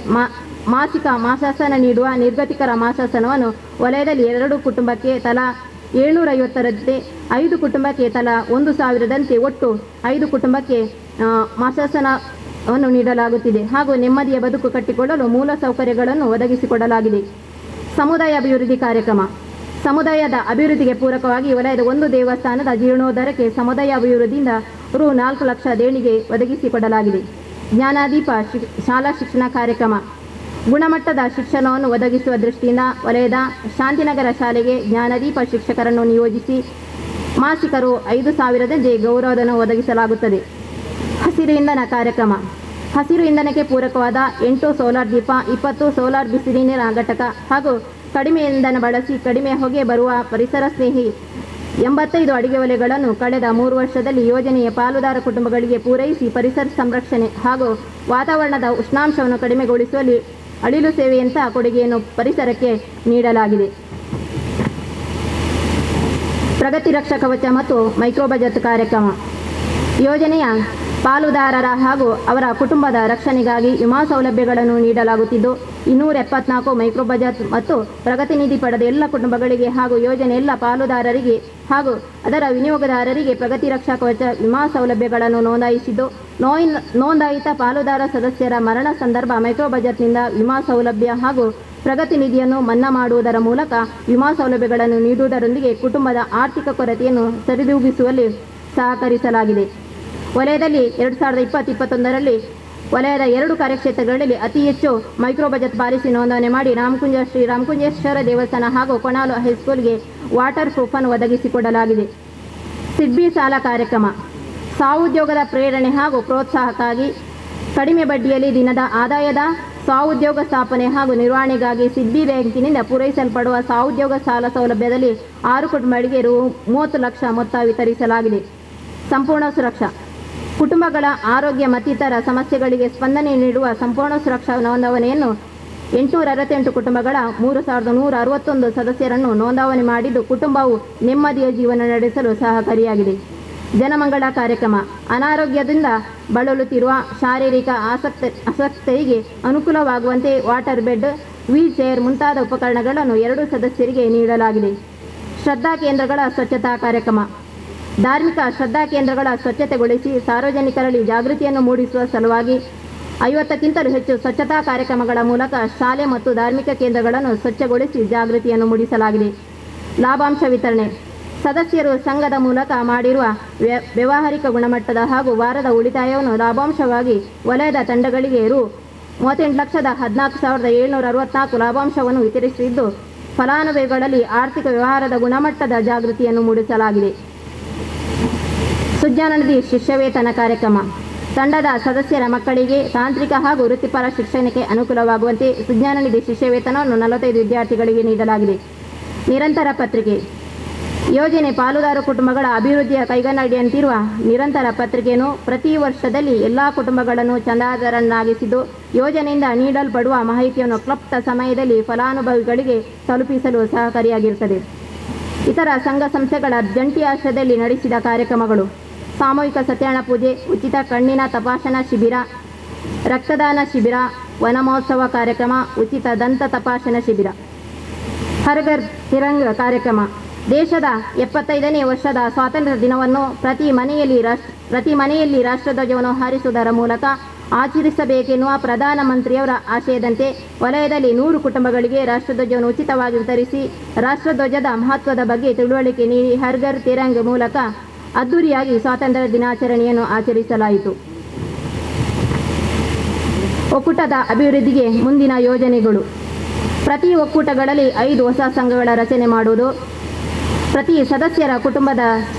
ಮಾಸಿಕ ಮಾಶಾಸನ ನೀಡುವ ನಿರ್ಗತಿಕರ ಮಾಶಾಸನವನ್ನು ವಲಯದಲ್ಲಿ 2 ಕುಟುಂಬಕ್ಕೆ ತಲಾ 750ರಂತೆ, 5 ಕುಟುಂಬಕ್ಕೆ ತಲಾ 1,000ದಂತೆ ಒಟ್ಟು 5 ಕುಟುಂಬಕ್ಕೆ ಮಾಶಾಸನವನ್ನು ನೀಡಲಾಗುತ್ತಿದೆ ಹಾಗೂ ನೆಮ್ಮದಿಯ ಬದುಕು ಕಟ್ಟಿಕೊಳ್ಳಲು ಮೂಲ ಸೌಕರ್ಯಗಳನ್ನು ಒದಗಿಸಿಕೊಡಲಾಗಿದೆ. ಸಮುದಾಯ ಅಭಿವೃದ್ಧಿ ಕಾರ್ಯಕ್ರಮ ಸಮುದಾಯದ ಅಭಿವೃದ್ಧಿಗೆ ಪೂರಕವಾಗಿ ವಲಯದ 1 ದೇವಸ್ಥಾನದ ಜೀರ್ಣೋದ್ಧಾರಕ್ಕೆ ಸಮುದಾಯ ಅಭಿವೃದ್ಧಿಯಿಂದ ರು 4 ಲಕ್ಷ ದೇಣಿಗೆ ಒದಗಿಸಿಕೊಡಲಾಗಿದೆ. ಜ್ಞಾನದೀಪ ಶಾಲಾ ಶಿಕ್ಷಣ ಕಾರ್ಯಕ್ರಮ ಗುಣಮಟ್ಟದ ಶಿಕ್ಷಣವನ್ನು ಒದಗಿಸುವ ದೃಷ್ಟಿಯಿಂದ ವಲಯದ ಶಾಂತಿನಗರ ಶಾಲೆಗೆ ಜ್ಞಾನದೀಪ ಶಿಕ್ಷಕರನ್ನು ನಿಯೋಜಿಸಿ ಮಾಸಿಕ ರು 5,000ದಂತೆ ಗೌರವಧನ ಒದಗಿಸಲಾಗುತ್ತದೆ. ಹಸಿರು ಇಂಧನ ಕಾರ್ಯಕ್ರಮ ಹಸಿರು ಇಂಧನಕ್ಕೆ ಪೂರಕವಾದ 8 ಸೋಲಾರ್ ದೀಪ, 20 ಸೋಲಾರ್ ಬಿಸಿನೀರಿನ ಘಟಕ ಹಾಗೂ ಕಡಿಮೆ ಇಂಧನ ಬಳಸಿ ಕಡಿಮೆ ಹೊಗೆ ಬರುವ ಪರಿಸರ ಸ್ನೇಹಿ 85 ಅಡಿಗೆ ಒಲೆಗಳನ್ನು ಕಳೆದ 3 ವರ್ಷದಲ್ಲಿ ಯೋಜನೆಯ ಪಾಲುದಾರ ಕುಟುಂಬಗಳಿಗೆ ಪೂರೈಸಿ ಪರಿಸರ ಸಂರಕ್ಷಣೆ ಹಾಗೂ ವಾತಾವರಣದ ಉಷ್ಣಾಂಶವನ್ನು ಕಡಿಮೆಗೊಳಿಸುವಲ್ಲಿ ಅಳಿಲು ಸೇವೆಯಂತಹ ಕೊಡುಗೆಯನ್ನು ಪರಿಸರಕ್ಕೆ ನೀಡಲಾಗಿದೆ. ಪ್ರಗತಿ ರಕ್ಷಾ ಕವಚ ಮತ್ತು ಮೈಕ್ರೋ ಬಜೆಟ್ ಕಾರ್ಯಕ್ರಮ ಯೋಜನೆಯ ಪಾಲುದಾರರ ಹಾಗೂ ಅವರ ಕುಟುಂಬದ ರಕ್ಷಣೆಗಾಗಿ ವಿಮಾ ಸೌಲಭ್ಯಗಳನ್ನು ನೀಡಲಾಗುತ್ತಿದ್ದು 274 ಮೈಕ್ರೋ ಬಜೆಟ್ ಮತ್ತು ಪ್ರಗತಿ ನಿಧಿ ಪಡೆದ ಎಲ್ಲ ಕುಟುಂಬಗಳಿಗೆ ಹಾಗೂ ಯೋಜನೆ ಎಲ್ಲ ಪಾಲುದಾರರಿಗೆ ಹಾಗೂ ಅದರ ವಿನಿಯೋಗದಾರರಿಗೆ ಪ್ರಗತಿ ರಕ್ಷಾ ಕವಚ ವಿಮಾ ಸೌಲಭ್ಯಗಳನ್ನು ನೋಂದಾಯಿಸಿದ್ದು ನೋಂದಾಯಿತ ಪಾಲುದಾರ ಸದಸ್ಯರ ಮರಣ ಸಂದರ್ಭ ಮೈಕ್ರೋ ಬಜೆಟ್ನಿಂದ ವಿಮಾ ಸೌಲಭ್ಯ ಹಾಗೂ ಪ್ರಗತಿ ನಿಧಿಯನ್ನು ಮನ್ನಾ ಮಾಡುವುದರ ಮೂಲಕ ವಿಮಾ ಸೌಲಭ್ಯಗಳನ್ನು ನೀಡುವುದರೊಂದಿಗೆ ಕುಟುಂಬದ ಆರ್ಥಿಕ ಕೊರತೆಯನ್ನು ಸರಿದೂಗಿಸುವಲ್ಲಿ ಸಹಕರಿಸಲಾಗಿದೆ. ವಲಯದಲ್ಲಿ 2020-21ರಲ್ಲಿ ವಲಯದ 2 ಕಾರ್ಯಕ್ಷೇತ್ರಗಳಲ್ಲಿ ಅತಿ ಹೆಚ್ಚು ಮೈಕ್ರೋ ಬಜೆಟ್ ಪಾಲಿಸಿ ನೋಂದಣಿ ಮಾಡಿ ರಾಮಕುಂಜ ಶ್ರೀ ರಾಮಕುಂಜೇಶ್ವರ ದೇವಸ್ಥಾನ ಹಾಗೂ ಕೊಣಾಲು ಹೈಸ್ಕೂಲ್ಗೆ ವಾಟರ್ ಪ್ರೂಫನ್ನು ಒದಗಿಸಿಕೊಡಲಾಗಿದೆ. ಸಿಡ್ಬಿ ಸಾಲ ಕಾರ್ಯಕ್ರಮ ಸ್ವಉದ್ಯೋಗದ ಪ್ರೇರಣೆ ಹಾಗೂ ಪ್ರೋತ್ಸಾಹಕ್ಕಾಗಿ ಕಡಿಮೆ ಬಡ್ಡಿಯಲ್ಲಿ ದಿನದ ಆದಾಯದ ಸ್ವಉದ್ಯೋಗ ಸ್ಥಾಪನೆ ಹಾಗೂ ನಿರ್ವಹಣೆಗಾಗಿ ಸಿಡ್ಬಿ ಬ್ಯಾಂಕಿನಿಂದ ಪೂರೈಸಲ್ಪಡುವ ಸ್ವಉದ್ಯೋಗ ಸಾಲ ಸೌಲಭ್ಯದಲ್ಲಿ 6 ಕುಟುಂಬಗಳಿಗೆ ರು 30 ಲಕ್ಷ ಮೊತ್ತ ವಿತರಿಸಲಾಗಿದೆ. ಸಂಪೂರ್ಣ ಸುರಕ್ಷಾ ಕುಟುಂಬಗಳ ಆರೋಗ್ಯ ಮತ್ತಿತರ ಸಮಸ್ಯೆಗಳಿಗೆ ಸ್ಪಂದನೆ ನೀಡುವ ಸಂಪೂರ್ಣ ಸುರಕ್ಷಾ ನೋಂದಣಿಯನ್ನು 868 ಕುಟುಂಬಗಳ 3161 ಸದಸ್ಯರನ್ನು ನೋಂದಣಿ ಮಾಡಿದ್ದು ಕುಟುಂಬವು ನೆಮ್ಮದಿಯ ಜೀವನ ನಡೆಸಲು ಸಹಕಾರಿಯಾಗಿದೆ. ಜನಮಂಗಳ ಕಾರ್ಯಕ್ರಮ ಅನಾರೋಗ್ಯದಿಂದ ಬಳಲುತ್ತಿರುವ ಶಾರೀರಿಕ ಆಸಕ್ತರಿಗೆ ಅನುಕೂಲವಾಗುವಂತೆ ವಾಟರ್ ಬೆಡ್, ವೀಲ್ ಚೇರ್ ಮುಂತಾದ ಉಪಕರಣಗಳನ್ನು 2 ಸದಸ್ಯರಿಗೆ ನೀಡಲಾಗಿದೆ. ಶ್ರದ್ಧಾ ಕೇಂದ್ರಗಳ ಸ್ವಚ್ಛತಾ ಕಾರ್ಯಕ್ರಮ ಧಾರ್ಮಿಕ ಶ್ರದ್ಧಾ ಕೇಂದ್ರಗಳ ಸ್ವಚ್ಛತೆಗೊಳಿಸಿ ಸಾರ್ವಜನಿಕರಲ್ಲಿ ಜಾಗೃತಿಯನ್ನು ಮೂಡಿಸುವ ಸಲುವಾಗಿ 50ಕ್ಕಿಂತಲೂ ಹೆಚ್ಚು ಸ್ವಚ್ಛತಾ ಕಾರ್ಯಕ್ರಮಗಳ ಮೂಲಕ ಶಾಲೆ ಮತ್ತು ಧಾರ್ಮಿಕ ಕೇಂದ್ರಗಳನ್ನು ಸ್ವಚ್ಛಗೊಳಿಸಿ ಜಾಗೃತಿಯನ್ನು ಮೂಡಿಸಲಾಗಿದೆ. ಲಾಭಾಂಶ ವಿತರಣೆ ಸದಸ್ಯರು ಸಂಘದ ಮೂಲಕ ಮಾಡಿರುವ ವ್ಯಾವಹಾರಿಕ ಗುಣಮಟ್ಟದ ಹಾಗೂ ವಾರದ ಉಳಿತಾಯವನ್ನು ಲಾಭಾಂಶವಾಗಿ ವಲಯದ ತಂಡಗಳಿಗೆ ರು 38,14,764 ಲಾಭಾಂಶವನ್ನು ವಿತರಿಸಿದ್ದು ಫಲಾನುಭವಿಗಳಲ್ಲಿ ಆರ್ಥಿಕ ವ್ಯವಹಾರದ ಗುಣಮಟ್ಟದ ಜಾಗೃತಿಯನ್ನು ಮೂಡಿಸಲಾಗಿದೆ. ಸುಜ್ಞಾನನಿಧಿ ಶಿಷ್ಯವೇತನ ಕಾರ್ಯಕ್ರಮ ತಂಡದ ಸದಸ್ಯರ ಮಕ್ಕಳಿಗೆ ತಾಂತ್ರಿಕ ಹಾಗೂ ವೃತ್ತಿಪರ ಶಿಕ್ಷಣಕ್ಕೆ ಅನುಕೂಲವಾಗುವಂತೆ ಸುಜ್ಞಾನನಿಧಿ ಶಿಷ್ಯವೇತನವನ್ನು 45 ವಿದ್ಯಾರ್ಥಿಗಳಿಗೆ ನೀಡಲಾಗಿದೆ. ನಿರಂತರ ಪತ್ರಿಕೆ ಯೋಜನೆ ಪಾಲುದಾರ ಕುಟುಂಬಗಳ ಅಭಿವೃದ್ಧಿಯ ಕೈಗನ್ನಡಿಯಂತಿರುವ ನಿರಂತರ ಪತ್ರಿಕೆಯನ್ನು ಪ್ರತಿ ವರ್ಷದಲ್ಲಿ ಎಲ್ಲ ಕುಟುಂಬಗಳನ್ನು ಚಂದಾದಾರರನ್ನಾಗಿಸಿದ್ದು ಯೋಜನೆಯಿಂದ ನೀಡಲ್ಪಡುವ ಮಾಹಿತಿಯನ್ನು ಕ್ಲಪ್ತ ಸಮಯದಲ್ಲಿ ಫಲಾನುಭವಿಗಳಿಗೆ ತಲುಪಿಸಲು ಸಹಕಾರಿಯಾಗಿರುತ್ತದೆ. ಇತರ ಸಂಘ ಸಂಸ್ಥೆಗಳ ಜಂಟಿ ಆಶ್ರಯದಲ್ಲಿ ನಡೆಸಿದ ಕಾರ್ಯಕ್ರಮಗಳು ಸಾಮೂಹಿಕ ಸತ್ಯನಾರಾಯಣ ಪೂಜೆ, ಉಚಿತ ಕಣ್ಣಿನ ತಪಾಸಣಾ ಶಿಬಿರ, ರಕ್ತದಾನ ಶಿಬಿರ, ವನ ಮಹೋತ್ಸವ ಕಾರ್ಯಕ್ರಮ, ಉಚಿತ ದಂತ ತಪಾಸಣಾ ಶಿಬಿರ. ಹರ್ ಘರ್ ತಿರಂಗ ಕಾರ್ಯಕ್ರಮ ದೇಶದ 75ನೇ ವರ್ಷದ ಸ್ವಾತಂತ್ರ್ಯ ದಿನವನ್ನು ಪ್ರತಿ ಮನೆಯಲ್ಲಿ ರಾಷ್ಟ್ರಧ್ವಜವನ್ನು ಹಾರಿಸುವುದರ ಮೂಲಕ ಆಚರಿಸಬೇಕೆನ್ನುವ ಪ್ರಧಾನಮಂತ್ರಿಯವರ ಆಶಯದಂತೆ ವಲಯದಲ್ಲಿ 100 ಕುಟುಂಬಗಳಿಗೆ ರಾಷ್ಟ್ರಧ್ವಜವನ್ನು ಉಚಿತವಾಗಿ ವಿತರಿಸಿ ರಾಷ್ಟ್ರಧ್ವಜದ ಮಹತ್ವದ ಬಗ್ಗೆ ತಿಳುವಳಿಕೆ ನೀಡಿ ಹರ್ ಘರ್ ತಿರಂಗ ಮೂಲಕ ಅದ್ದೂರಿಯಾಗಿ ಸ್ವಾತಂತ್ರ್ಯ ದಿನಾಚರಣೆಯನ್ನು ಆಚರಿಸಲಾಯಿತು. ಒಕ್ಕೂಟದ ಅಭಿವೃದ್ಧಿಗೆ ಮುಂದಿನ ಯೋಜನೆಗಳು ಪ್ರತಿ ಒಕ್ಕೂಟಗಳಲ್ಲಿ 5 ಹೊಸ ಸಂಘಗಳ ರಚನೆ ಮಾಡುವುದು, ಪ್ರತಿ ಸದಸ್ಯರ ಕುಟುಂಬದ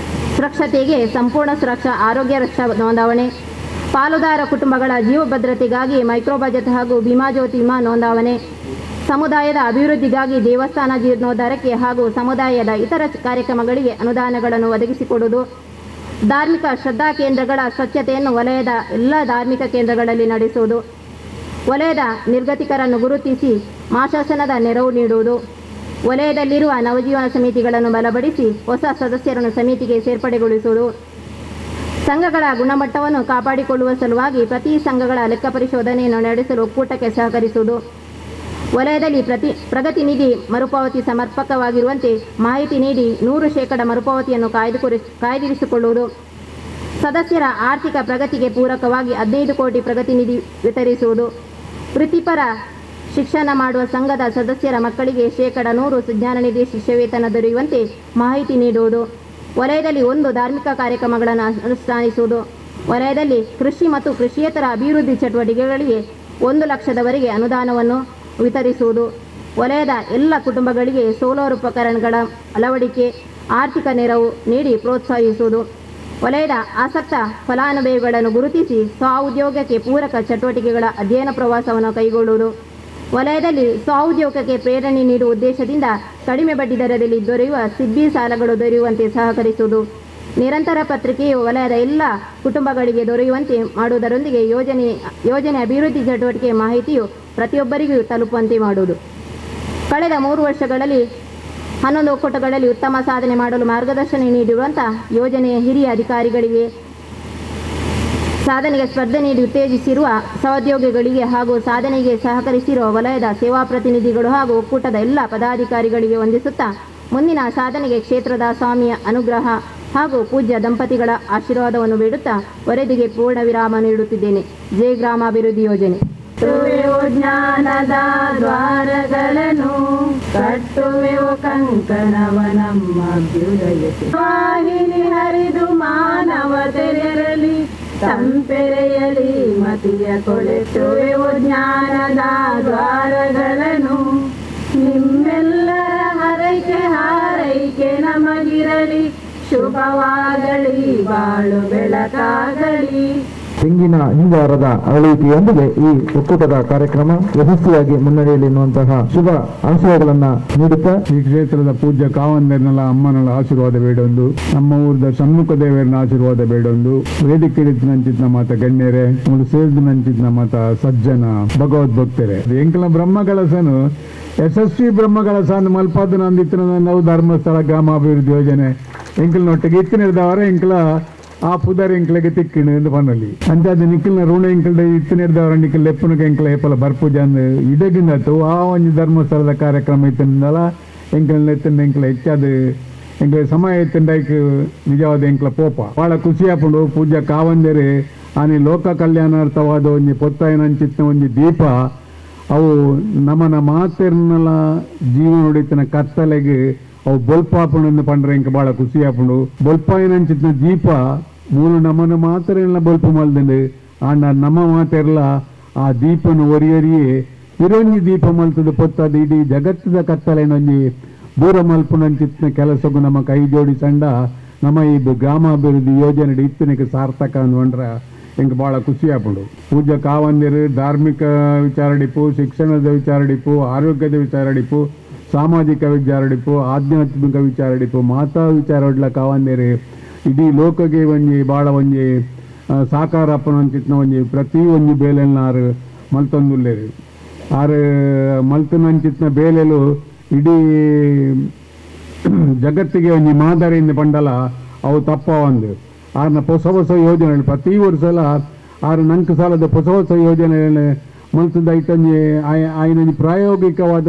ಸುರಕ್ಷತೆಗೆ ಸಂಪೂರ್ಣ ಸುರಕ್ಷಾ ಆರೋಗ್ಯ ರಕ್ಷಾ ನೋಂದಾವಣೆ, ಪಾಲುದಾರ ಕುಟುಂಬಗಳ ಜೀವ ಭದ್ರತೆಗಾಗಿ ಮೈಕ್ರೋ ಬಜೆಟ್ ಹಾಗೂ ಭೀಮಾ ಜ್ಯೋತಿ ವಿಮಾ ನೋಂದಾವಣೆ, ಸಮುದಾಯದ ಅಭಿವೃದ್ಧಿಗಾಗಿ ದೇವಸ್ಥಾನ ಜೀರ್ಣೋದ್ಧಾರಕ್ಕೆ ಹಾಗೂ ಸಮುದಾಯದ ಇತರ ಕಾರ್ಯಕ್ರಮಗಳಿಗೆ ಅನುದಾನಗಳನ್ನು ಒದಗಿಸಿಕೊಡುವುದು, ಧಾರ್ಮಿಕ ಶ್ರದ್ಧಾ ಕೇಂದ್ರಗಳ ಸ್ವಚ್ಛತೆಯನ್ನು ವಲಯದ ಎಲ್ಲ ಧಾರ್ಮಿಕ ಕೇಂದ್ರಗಳಲ್ಲಿ ನಡೆಸುವುದು, ವಲಯದ ನಿರ್ಗತಿಕರನ್ನು ಗುರುತಿಸಿ ಮಾಶಾಸನದ ನೆರವು ನೀಡುವುದು, ವಲಯದಲ್ಲಿರುವ ನವಜೀವನ ಸಮಿತಿಗಳನ್ನು ಬಲಪಡಿಸಿ ಹೊಸ ಸದಸ್ಯರನ್ನು ಸಮಿತಿಗೆ ಸೇರ್ಪಡೆಗೊಳಿಸುವುದು, ಸಂಘಗಳ ಗುಣಮಟ್ಟವನ್ನು ಕಾಪಾಡಿಕೊಳ್ಳುವ ಸಲುವಾಗಿ ಪ್ರತಿ ಸಂಘಗಳ ಲೆಕ್ಕ ಪರಿಶೋಧನೆಯನ್ನು ನಡೆಸಲು ಒಕ್ಕೂಟಕ್ಕೆ ಸಹಕರಿಸುವುದು, ವಲಯದಲ್ಲಿ ಪ್ರಗತಿ ನಿಧಿ ಮರುಪಾವತಿ ಸಮರ್ಪಕವಾಗಿರುವಂತೆ ಮಾಹಿತಿ ನೀಡಿ 100% ಮರುಪಾವತಿಯನ್ನು ಕಾಯ್ದಿರಿಸಿಕೊಳ್ಳುವುದು, ಸದಸ್ಯರ ಆರ್ಥಿಕ ಪ್ರಗತಿಗೆ ಪೂರಕವಾಗಿ 15 ಕೋಟಿ ಪ್ರಗತಿ ನಿಧಿ ವಿತರಿಸುವುದು, ವೃತ್ತಿಪರ ಶಿಕ್ಷಣ ಮಾಡುವ ಸಂಘದ ಸದಸ್ಯರ ಮಕ್ಕಳಿಗೆ 100% ಸುಜ್ಞಾನನಿಧಿ ಶಿಷ್ಯವೇತನ ದೊರೆಯುವಂತೆ ಮಾಹಿತಿ ನೀಡುವುದು, ವಲಯದಲ್ಲಿ 1 ಧಾರ್ಮಿಕ ಕಾರ್ಯಕ್ರಮಗಳನ್ನು ಅನುಷ್ಠಾನಿಸುವುದು, ವಲಯದಲ್ಲಿ ಕೃಷಿ ಮತ್ತು ಕೃಷಿಯೇತರ ಅಭಿವೃದ್ಧಿ ಚಟುವಟಿಕೆಗಳಿಗೆ 1 ಲಕ್ಷದವರೆಗೆ ಅನುದಾನವನ್ನು ವಿತರಿಸುವುದು, ವಲಯದ ಎಲ್ಲ ಕುಟುಂಬಗಳಿಗೆ ಸೋಲಾರ್ ಉಪಕರಣಗಳ ಅಳವಡಿಕೆ ಆರ್ಥಿಕ ನೆರವು ನೀಡಿ ಪ್ರೋತ್ಸಾಹಿಸುವುದು, ವಲಯದ ಆಸಕ್ತ ಫಲಾನುಭವಿಗಳನ್ನು ಗುರುತಿಸಿ ಸ್ವಉದ್ಯೋಗಕ್ಕೆ ಪೂರಕ ಚಟುವಟಿಕೆಗಳ ಅಧ್ಯಯನ ಪ್ರವಾಸವನ್ನು ಕೈಗೊಳ್ಳುವುದು, ವಲಯದಲ್ಲಿ ಸ್ವಉದ್ಯೋಗಕ್ಕೆ ಪ್ರೇರಣೆ ನೀಡುವ ಉದ್ದೇಶದಿಂದ ಕಡಿಮೆ ಬಡ್ಡಿ ದರದಲ್ಲಿ ದೊರೆಯುವ ಸಿಬ್ಬಿ ಸಾಲಗಳು ದೊರೆಯುವಂತೆ ಸಹಕರಿಸುವುದು, ನಿರಂತರ ಪತ್ರಿಕೆಯು ವಲಯದ ಎಲ್ಲ ಕುಟುಂಬಗಳಿಗೆ ದೊರೆಯುವಂತೆ ಮಾಡುವುದರೊಂದಿಗೆ ಯೋಜನೆ ಅಭಿವೃದ್ಧಿ ಚಟುವಟಿಕೆ ಮಾಹಿತಿಯು ಪ್ರತಿಯೊಬ್ಬರಿಗೂ ತಲುಪುವಂತೆ ಮಾಡುವುದು. ಕಳೆದ 3 ವರ್ಷಗಳಲ್ಲಿ 11 ಒಕ್ಕೂಟಗಳಲ್ಲಿ ಉತ್ತಮ ಸಾಧನೆ ಮಾಡಲು ಮಾರ್ಗದರ್ಶನ ನೀಡಿರುವಂಥ ಯೋಜನೆಯ ಹಿರಿಯ ಅಧಿಕಾರಿಗಳಿಗೆ, ಸಾಧನೆಗೆ ಸ್ಪರ್ಧೆ ನೀಡಿ ಉತ್ತೇಜಿಸಿರುವ ಸಹೋದ್ಯೋಗಿಗಳಿಗೆ ಹಾಗೂ ಸಾಧನೆಗೆ ಸಹಕರಿಸಿರುವ ವಲಯದ ಸೇವಾ ಪ್ರತಿನಿಧಿಗಳು ಹಾಗೂ ಒಕ್ಕೂಟದ ಎಲ್ಲ ಪದಾಧಿಕಾರಿಗಳಿಗೆ ವಂದಿಸುತ್ತಾ ಮುಂದಿನ ಸಾಧನೆಗೆ ಕ್ಷೇತ್ರದ ಸ್ವಾಮಿಯ ಅನುಗ್ರಹ ಹಾಗೂ ಪೂಜ್ಯ ದಂಪತಿಗಳ ಆಶೀರ್ವಾದವನ್ನು ಬೇಡುತ್ತಾ ವರದಿಗೆ ಪೂರ್ಣ ವಿರಾಮ ನೀಡುತ್ತಿದ್ದೇನೆ. ಜೈ ಗ್ರಾಮಾಭಿವೃದ್ಧಿ ಯೋಜನೆ. ಕಟ್ಟುವೆವು ಜ್ಞಾನದ ದ್ವಾರಗಳನ್ನು, ಕಟ್ಟುವೆವು ಕಂಕಣವ ನಮ್ಮ ಅಭ್ಯುದಯಕ್ಕೆ. ವಾಹಿನಿ ಹರಿದು ಮಾನವತೆಯರಲಿ ತಂಪೆರೆಯಲಿ ಮತಿಯ ಕೊಳೆಸುವೆವು ಜ್ಞಾನದ ದ್ವಾರಗಳನ್ನು. ನಿಮ್ಮೆಲ್ಲರ ಹಾರೈಕೆ ನಮಗಿರಲಿ, ಶುಭವಾಗಲಿ ಬಾಳು ಬೆಳಕಾಗಲಿ. ತೆಂಗಿನ ಹಿಂಗಾರದ ಅಳವಡಿಕೆಯೊಂದಿಗೆ ಈ ಒಕ್ಕೂಟದ ಕಾರ್ಯಕ್ರಮ ಯಶಸ್ವಿಯಾಗಿ ಮುನ್ನಡೆಯಲಿ ಎನ್ನುವಂತಹ ಶುಭ ಆಶಯಗಳನ್ನ ನೀಡುತ್ತಾ ಈ ಕ್ಷೇತ್ರದ ಪೂಜ್ಯ ಕಾವಂದರ್ನಲ ಅಮ್ಮನಳ ಆಶೀರ್ವಾದ ಬೇಡೊಂದು, ನಮ್ಮ ಊರದ ಸಮ್ಮುಖ ದೇವರನ ಆಶೀರ್ವಾದ ಬೇಡೊಂದು, ವೇದಿಕೆ ನಂಚಿನ ಮಾತ ಗಣ್ಯರೇ ಒಂದು ಸೇರಿದ ನಂಚಿನ ಮಾತ ಸಜ್ಜನ ಭಗವದ್ಭಕ್ತರೇ ಎಂಕಲ ಬ್ರಹ್ಮಕಲಸನು ಯಶಸ್ವಿ ಬ್ರಹ್ಮಕಲಸ ಮಲ್ಪಾದ ನಂದಿತ್ತಿನ ನಾವು ಧರ್ಮಸ್ಥಳ ಗ್ರಾಮಾಭಿವೃದ್ಧಿ ಯೋಜನೆ ಎಂಕಲ್ನೊಟ್ಟಿಗೆ ಇತ್ತಿನಿಡ್ದವರ ಎಂಕಲ ಆ ಪುದರ್ ಎಂಕ್ಲೆಗೆ ತಿಕ್ಕಿಣ ಎಂದು ಪನ್ನಲಿ ಅಂಚಾದ ನಿಖಿಲ್ನ ಋಣ ಎಂಕಲ್ದ ಇತ್ತಿನಿಡ್ದವರ ನಿಖಿಲ್ ಎಪ್ಪನಕ್ಕೆ ಎಂಕಲ ಎಪ್ಪಲ ಬರ್ಪೂಜಾನ್ ಇಡಗಿಂದತ್ತು ಆ ಒಂದು ಧರ್ಮಸ್ಥಳದ ಕಾರ್ಯಕ್ರಮ ಇತ್ತಿನಲ್ಲ ಎಂಕಲ್ನ ಎತ್ತಿನ ಎಂಕಲ ಹೆಚ್ಚಾದ ಎಂಕಲ ಸಮಯ ಎತ್ತಿಂಡಕ್ಕೆ ನಿಜವಾದ ಎಂಕಲ ಪೋಪ ಭಾಳ ಖುಷಿ ಹಾಕೊಂಡು ಪೂಜಾ ಕಾವಂದೇರಿ ಆನೆ ಲೋಕ ಕಲ್ಯಾಣಾರ್ಥವಾದ ಒಂದು ಪೊತ್ತಾಯಿನ ಅಂಚಿತ್ನ ಒಂದು ದೀಪ ಅವು ನಮ್ಮನ ಮಾತೆರ್ನಲ ಜೀವನ ಹೊಡಿತಿನ ಕತ್ತಲೆಗೆ ಅವು ಬೊಲ್ಪಾಪಣನ್ನು ಪಂಡ್ರೆ ಇಂಕ ಭಾಳ ಖುಷಿ ಹಾಕೊಂಡು ಬೊಲ್ಪಾಯಿನಂಚಿತ್ನ ದೀಪ ಮೂಲು ನಮ್ಮನ ಮಾತೆರೆಲ್ಲ ಬೊಲ್ಪು ಮಲ್ದಂಡು ಆಂಡ ನಮ್ಮ ಮಾತೆರ್ಲ ಆ ದೀಪನು ಒರಿಯರಿಯೇ ಇರೊಂಜಿ ದೀಪ ಮಲ್ತದ ಪೊತ್ತದ ಇಡೀ ಜಗತ್ತದ ಕತ್ತಲೆನೊಂಜಿ ದೂರ ಮಲ್ಪುನಂಚಿತ್ನ ಕೆಲಸಕ್ಕೂ ನಮ್ಮ ಕೈ ಜೋಡಿಸಂಡ ನಮ್ಮ ಈ ಗ್ರಾಮಾಭಿವೃದ್ಧಿ ಯೋಜನೆ ಇತ್ತಿನಕ್ಕೆ ಸಾರ್ಥಕ ಅಂದ್ಕೊಂಡ್ರ ಎಂಕ ಭಾಳ ಖುಷಿ ಹಾಕೊಂಡು ಪೂಜಾ ಕಾವಂದಿರು ಧಾರ್ಮಿಕ ವಿಚಾರಡಿಪು, ಶಿಕ್ಷಣದ ವಿಚಾರಡಿಪು, ಆರೋಗ್ಯದ ವಿಚಾರಡಿಪು, ಸಾಮಾಜಿಕ ವಿಚಾರಡಿಪು, ಆಧ್ಯಾತ್ಮಿಕ ವಿಚಾರಡಿಪು ಮಾತಾ ವಿಚಾರ ಒಡ್ಲ ಕಾವಂದೇರಿ ಇಡೀ ಲೋಕಗೆ ಒಂಜಿ ಭಾಳ ಒಂಜಿ ಸಾಕಾರಪ್ಪನಂಚಿತ್ನ ಒಂಜಿ ಪ್ರತಿ ಒಂಜಿ ಬೇಲೆಲ್ನ ಆರು ಮಲ್ತೊಂದುಲ್ಲೇರಿ ಆರು ಮಲ್ತನಂಚಿತ್ನ ಬೇಲೆಲು ಇಡೀ ಜಗತ್ತಿಗೆ ಒಂಜಿ ಮಾದರಿಯಿಂದ ಪಂಡಲ ಅವು ತಪ್ಪ ಒಂದು ಆರ್ನ ಹೊಸ ಹೊಸ ಯೋಜನೆ ಪ್ರತಿ ವರ್ಷಲ ಆರು ನಂಕು ಸಾಲದ ಹೊಸ ಹೊಸ ಯೋಜನೆ ಮಲ್ತದ ಐತಂಜಿ ಆಯ್ನ ಪ್ರಾಯೋಗಿಕವಾದ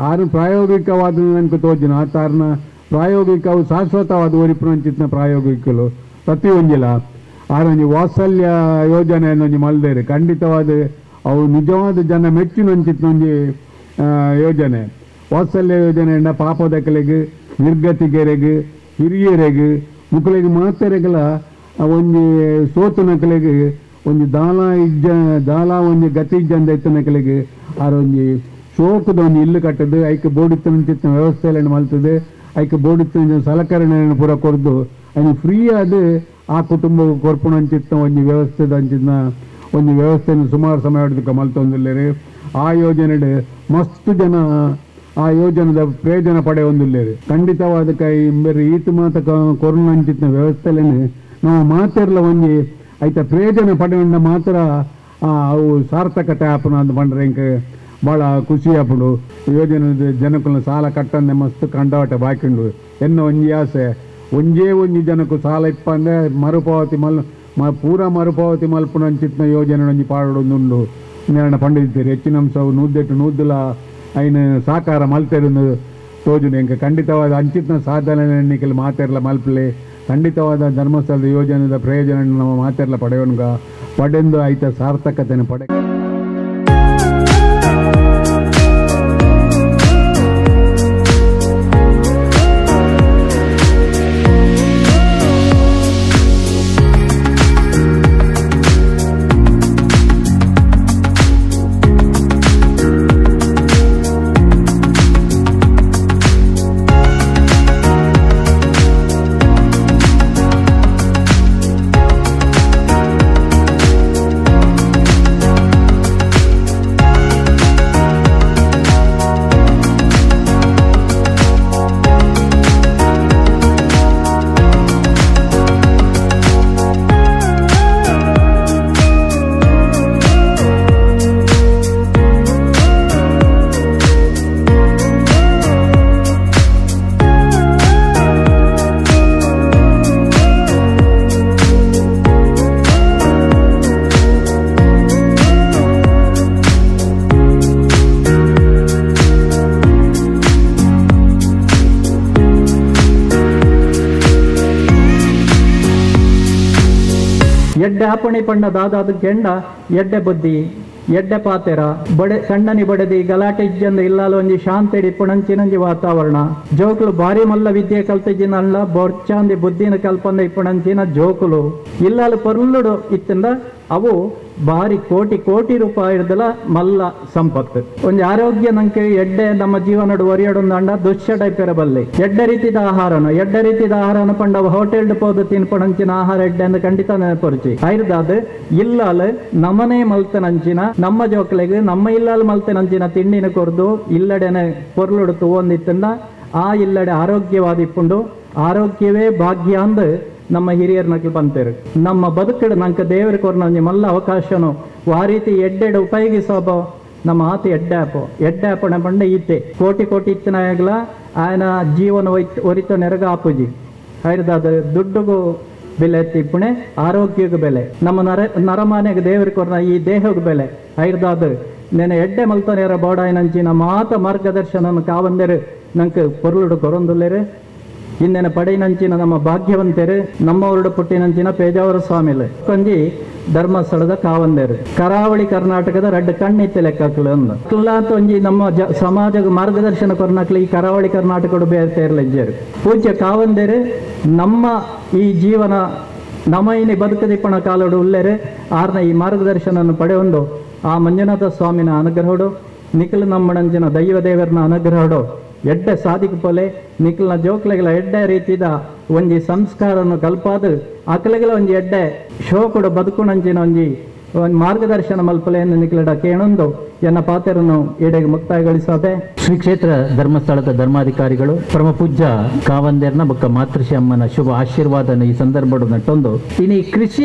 ಆರು ಪ್ರಾಯೋಗಿಕವಾದ ನನಗೆ ತೋಜಿನ ಆ ತಾರನ ಪ್ರಾಯೋಗಿಕವು ಶಾಶ್ವತವಾದ ಒರಿಪುನಂಚಿತ್ನ ಪ್ರಾಯೋಗಿಕಲು ಪ್ರತಿ ಒಂಜಿಲ್ಲ ಆರೊಂಜಿ ವಾತ್ಸಲ್ಯ ಯೋಜನೆ ಅನ್ನೊಂಜಿ ಮಲ್ದೇರಿ ಖಂಡಿತವಾದ ಅವು ನಿಜವಾದ ಜನ ಮೆಚ್ಚಿನಂಚಿತ್ನ ಒಂಜಿ ಯೋಜನೆ ವಾತ್ಸಲ್ಯ ಯೋಜನೆ ಪಾಪದಕಲೆಗೆ ನಿರ್ಗತಿಗೆರೆಗೆ ಹಿರಿಯರೆಗೆ ಮುಕ್ಕಳಿಗೆ ಮಾತೆರೆಗಳ ಒಂಜಿ ಸೋತುನಕಲೆಗೆ ಒಂಜಿ ದಾಲ ಒಂಜಿ ಗತಿ ಇಜ್ಜಂದ ಎತ್ತನಕಲೆಗೆ ಆರೊಂಜಿ ಶೋಕದ ಒಂದು ಇಲ್ಲು ಕಟ್ಟದು ಐಕೆ ಬೋಡಿತ್ತಿನ ವ್ಯವಸ್ಥೆಯನ್ನು ಮಲ್ತದೆ ಐಕೆ ಬೋಡಿತ್ತಿನ ಸಲಕರಣೆಯನ್ನು ಪೂರ ಕೊರ್ದು ಅಯ್ಯ ಫ್ರೀ ಆದ ಆ ಕುಟುಂಬ ಕೊರ್ಪುಣಂಚಿತ್ನ ಒಂದು ವ್ಯವಸ್ಥೆದ ಅಂಚಿನ ಒಂದು ವ್ಯವಸ್ಥೆಯನ್ನು ಸುಮಾರು ಸಮಯ ಹೊಡೆದಕ್ಕೆ ಮಲ್ತೊಂದಿಲ್ಲೇರಿ ಆ ಯೋಜನೆ ಮಸ್ತ್ ಜನ ಆ ಯೋಜನೆದ ಪ್ರಯೋಜನ ಪಡೆಯೊಂದಿಲ್ಲೇರಿ ಖಂಡಿತವಾದ ಕೈ ಬೇರೆ ಈತ ಮಾತ ಕೊರೋನಂಚಿತ್ನ ವ್ಯವಸ್ಥೆಲೇನೆ ನಾವು ಮಾತೆರ್ಲ ಒಂಜಿ ಐತ ಪ್ರಯೋಜನ ಪಡೆಯೊಂಡ ಮಾತ್ರ ಅವು ಸಾರ್ಥಕತೆ ಆಪನ ಅಂತ ಬಂಡ್ರೆ ಇಂಕ ಭಾಳ ಖುಷಿ ಆಪುಂಡು ಯೋಜನೆ ಜನಕ್ಕೂ ಸಾಲ ಕಟ್ಟಂದೆ ಮಸ್ತ್ ಕಂಡಾಟ ಬಾಕಿಂಡು ಎನ್ನ ಒಂಜಿ ಆಸೆ ಒಂಜೇ ಒಂಜಿ ಜನಕ್ಕೂ ಸಾಲ ಇಪ್ಪ ಅಂದರೆ ಮರುಪಾವತಿ ಪೂರ ಮರುಪಾವತಿ ಮಲ್ಪುನಂಚಿತ್ನ ಯೋಜನೆ ಒಂಜಿ ಪಾಡೊಂದುಂಡು ನೇರಣ ಪಂಡಿತೀರಿ ಹೆಚ್ಚಿನ ಅಂಶವು ನೂದ್ದೆಟ್ಟು ಐನ ಸಾಕಾರ ಮಲ್ತೆರನ್ನು ತೋಜುನು ಎಂಕ ಖಂಡಿತವಾದ ಅಂಚಿತ್ನ ಸಾಧನೆ ಎಣ್ಣಿಕೆಯಲ್ಲಿ ಮಾತೆರ್ಲ ಮಲ್ಪಲೆ ಖಂಡಿತವಾದ ಧರ್ಮಸ್ಥಳದ ಯೋಜನೆದ ಪ್ರಯೋಜನ ನಮ್ಮ ಮಾತೆರ್ಲ ಪಡೆಯೋನ್ಗ ಪಡೆಂದು ಐತ ಸಾರ್ಥಕತೆಯನ್ನು ಪಡೆ ಎಡ್ಡೆ ಆಪಣಿ ಪಂಡ ದಾದಾದ ಗೆಂಡ ಎಡ್ಡೆ ಬುದ್ಧಿ ಎಡ್ಡೆ ಪಾತೆರ ಬಡೆ ಸಣ್ಣನಿ ಬಡದಿ ಗಲಾಟೆ ಇಜ್ಜಂದ ಇಲ್ಲಾಲ ಒಂಜಿ ಶಾಂತಿಡಿ ಇಪ್ಪುಣಂಚಿನಂಜಿ ವಾತಾವರಣ ಜೋಕುಲು ಬಾರಿ ಮಲ್ಲ ವಿದ್ಯೆ ಕಲ್ತಿಜಿನಲ್ಲ ಬೊರ್ಚಾಂದಿ ಬುದ್ಧಿನ ಕಲ್ಪಂದ ಇಪ್ಪುಣಂಚಿನ ಜೋಕುಲು ಇಲ್ಲಾಲು ಪರ್ಲುಡು ಇತ್ತಿಂದ ಅವು ಬಾರಿ ಕೋಟಿ ಕೋಟಿ ರೂಪಾಯಿದಲ್ಲ ಮಲ್ಲ ಸಂಪತ್ತು. ಒಂದು ಆರೋಗ್ಯ ನಂಗೆ ಎಡ್ಡೆ ನಮ್ಮ ಜೀವನ ಒರಿಯಡೊಂದಂಡ ದುಶ್ಯ ಟೈಪೆರ ಬಲ್ಲೆ ಎಡ್ಡೆ ರೀತಿದ ಆಹಾರನ ಪಂಡ ಹೋಟೆಲ್ ಪೋದು ತಿನ್ಪಣಂಚಿನ ಆಹಾರ ಎಡ್ಡೆ ಅಂತ ಖಂಡಿತ ನೆನಪರಿಚಿ ಐರ್ದಾದ್ ಇಲ್ಲಾಲ್ ನಮ್ಮನೆ ಮಲ್ತನಂಚಿನ ನಮ್ಮ ಜೋಕ್ಲೆಗ್ ನಮ್ಮ ಇಲ್ಲಾಲ್ ಮಲ್ತನಂಚಿನ ತಿಂಡಿನ ಕೊರ್ದು ಇಲ್ಲಡೆನೆ ಪೊರ್ಲುಡ್ತು ಒಂದಿತ್ತಂಡ ಆ ಇಲ್ಲಡೆ ಆರೋಗ್ಯವಾದಿಪ್ಪುಂಡು ಆರೋಗ್ಯವೇ ಭಾಗ್ಯ ಅಂದ್ ನಮ್ಮ ಹಿರಿಯರ್ ನಕ್ಲು ಬಂತೇರು. ನಮ್ಮ ಬದುಕಡು ನಂಗೆ ದೇವರ ಕೊರ್ನ ಮಲ್ಲ ಅವಕಾಶನು ಆ ರೀತಿ ಎಡ್ಡೆಡು ಉಪಯೋಗಿಸೋಬ ನಮ್ಮ ಆತ ಎಡ್ಡೆ ಆಪಣೆ ಬಂಡ ಈತೆ ಕೋಟಿ ಕೋಟಿ ಇತ್ತಿನಾಗಲ ಆಯನ ಜೀವನ ಒರಿತ ನೆರಗ ಆಪುಜಿ ಐರ್ದಾದ ದುಡ್ಡುಗೂ ಬೆಲೆ ತಿಪ್ಪುಣೆ ಆರೋಗ್ಯಗೂ ಬೆಲೆ ನಮ್ಮ ನರಮಾನೆಗೆ ದೇವರ ಕೊರ್ನ ಈ ದೇಹಕ್ಕೆ ಬೆಲೆ ಐರ್ದಾದ నేను ఎడ్డే మల్తనేర బోడాయనంచిన మాత మార్గదర్శనం కావందరు ನಂಗೆ ಪೊರ್ಲುಡು ಕೊರೊಂದುಲ್ಲೇರು ಇನ್ನೇನ ಪಡೆಯಿನಂಚಿನ ನಮ್ಮ ಭಾಗ್ಯವಂತರು ನಮ್ಮವರುಡು ಪುಟ್ಟಿನಂಚಿನ ಪೇಜಾವರ ಸ್ವಾಮಿಲು ಕೊಂಜಿ ಧರ್ಮಸ್ಥಳದ ಕಾವಂದೇರು ಕರಾವಳಿ ಕರ್ನಾಟಕದ ರೆಡ್ ಕಣ್ಣಿತ್ತೆ ಲೆಕ್ಕಕ್ಲು ಅಂದು ಅಂತ ಒಂಜಿ ನಮ್ಮ ಸಮಾಜ ಮಾರ್ಗದರ್ಶನ ಕೊರ್ನಕ್ಲು ಈ ಕರಾವಳಿ ಕರ್ನಾಟಕಡು ಬೇರ್ತೇರ್ಲೆಜ್ಜರು ಪೂಜ್ಯ ಕಾವಂದೇರು ನಮ್ಮ ಈ ಜೀವನ ನಮೈನಿ ಬದುಕದಿಪ್ಪಣ ಕಾಲಡು ಉಲ್ಲೇರು ಆರ್ನ ಈ ಮಾರ್ಗದರ್ಶನ ಪಡೆಯೊಂದು ಆ ಮಂಜುನಾಥ ಸ್ವಾಮಿನ ಅನುಗ್ರಹಡು ನಿಖಿಲ್ ನಮ್ಮಣಂಜಿನ ದೈವ ದೇವರನ ಅನುಗ್ರಹಡು ಎಡ್ಡೆ ಸಾಧಿಕ ಪೊಲೆ ನಿಖಿಲ್ನ ಜೋಕ್ಲೆಗಳ ಎಡ್ಡೆ ರೀತಿದ ಒಂಜಿ ಸಂಸ್ಕಾರನು ಕಲ್ಪಾದು ಅಕ್ಲೆಗಳ ಒಂಜಿ ಎಡ್ಡೆ ಶೋಕುಡು ಬದುಕುಣಂಚಿನ ಒಂಜಿ ಮಾರ್ಗದರ್ಶನ ಮಲ್ಪಲೆಯನ್ನು ನಿಖಿಲಡ ಕೇಳೊಂದು ಎನ್ನ ಪಾತ್ರನ್ನು ಎಡೆಗೆ ಮುಕ್ತಾಯಗೊಳಿಸದೆ ಶ್ರೀ ಕ್ಷೇತ್ರ ಧರ್ಮಸ್ಥಳದ ಧರ್ಮಾಧಿಕಾರಿಗಳು ಪರಮ ಪೂಜ್ಯ ಕಾವಂದೇರ್ನ ಬೊಕ್ಕ ಮಾತೃಶ್ರೀ ಅಮ್ಮನ ಶುಭ ಆಶೀರ್ವಾದನ ಈ ಸಂದರ್ಭಡು ನಟ್ಟೊಂದು ಇನಿ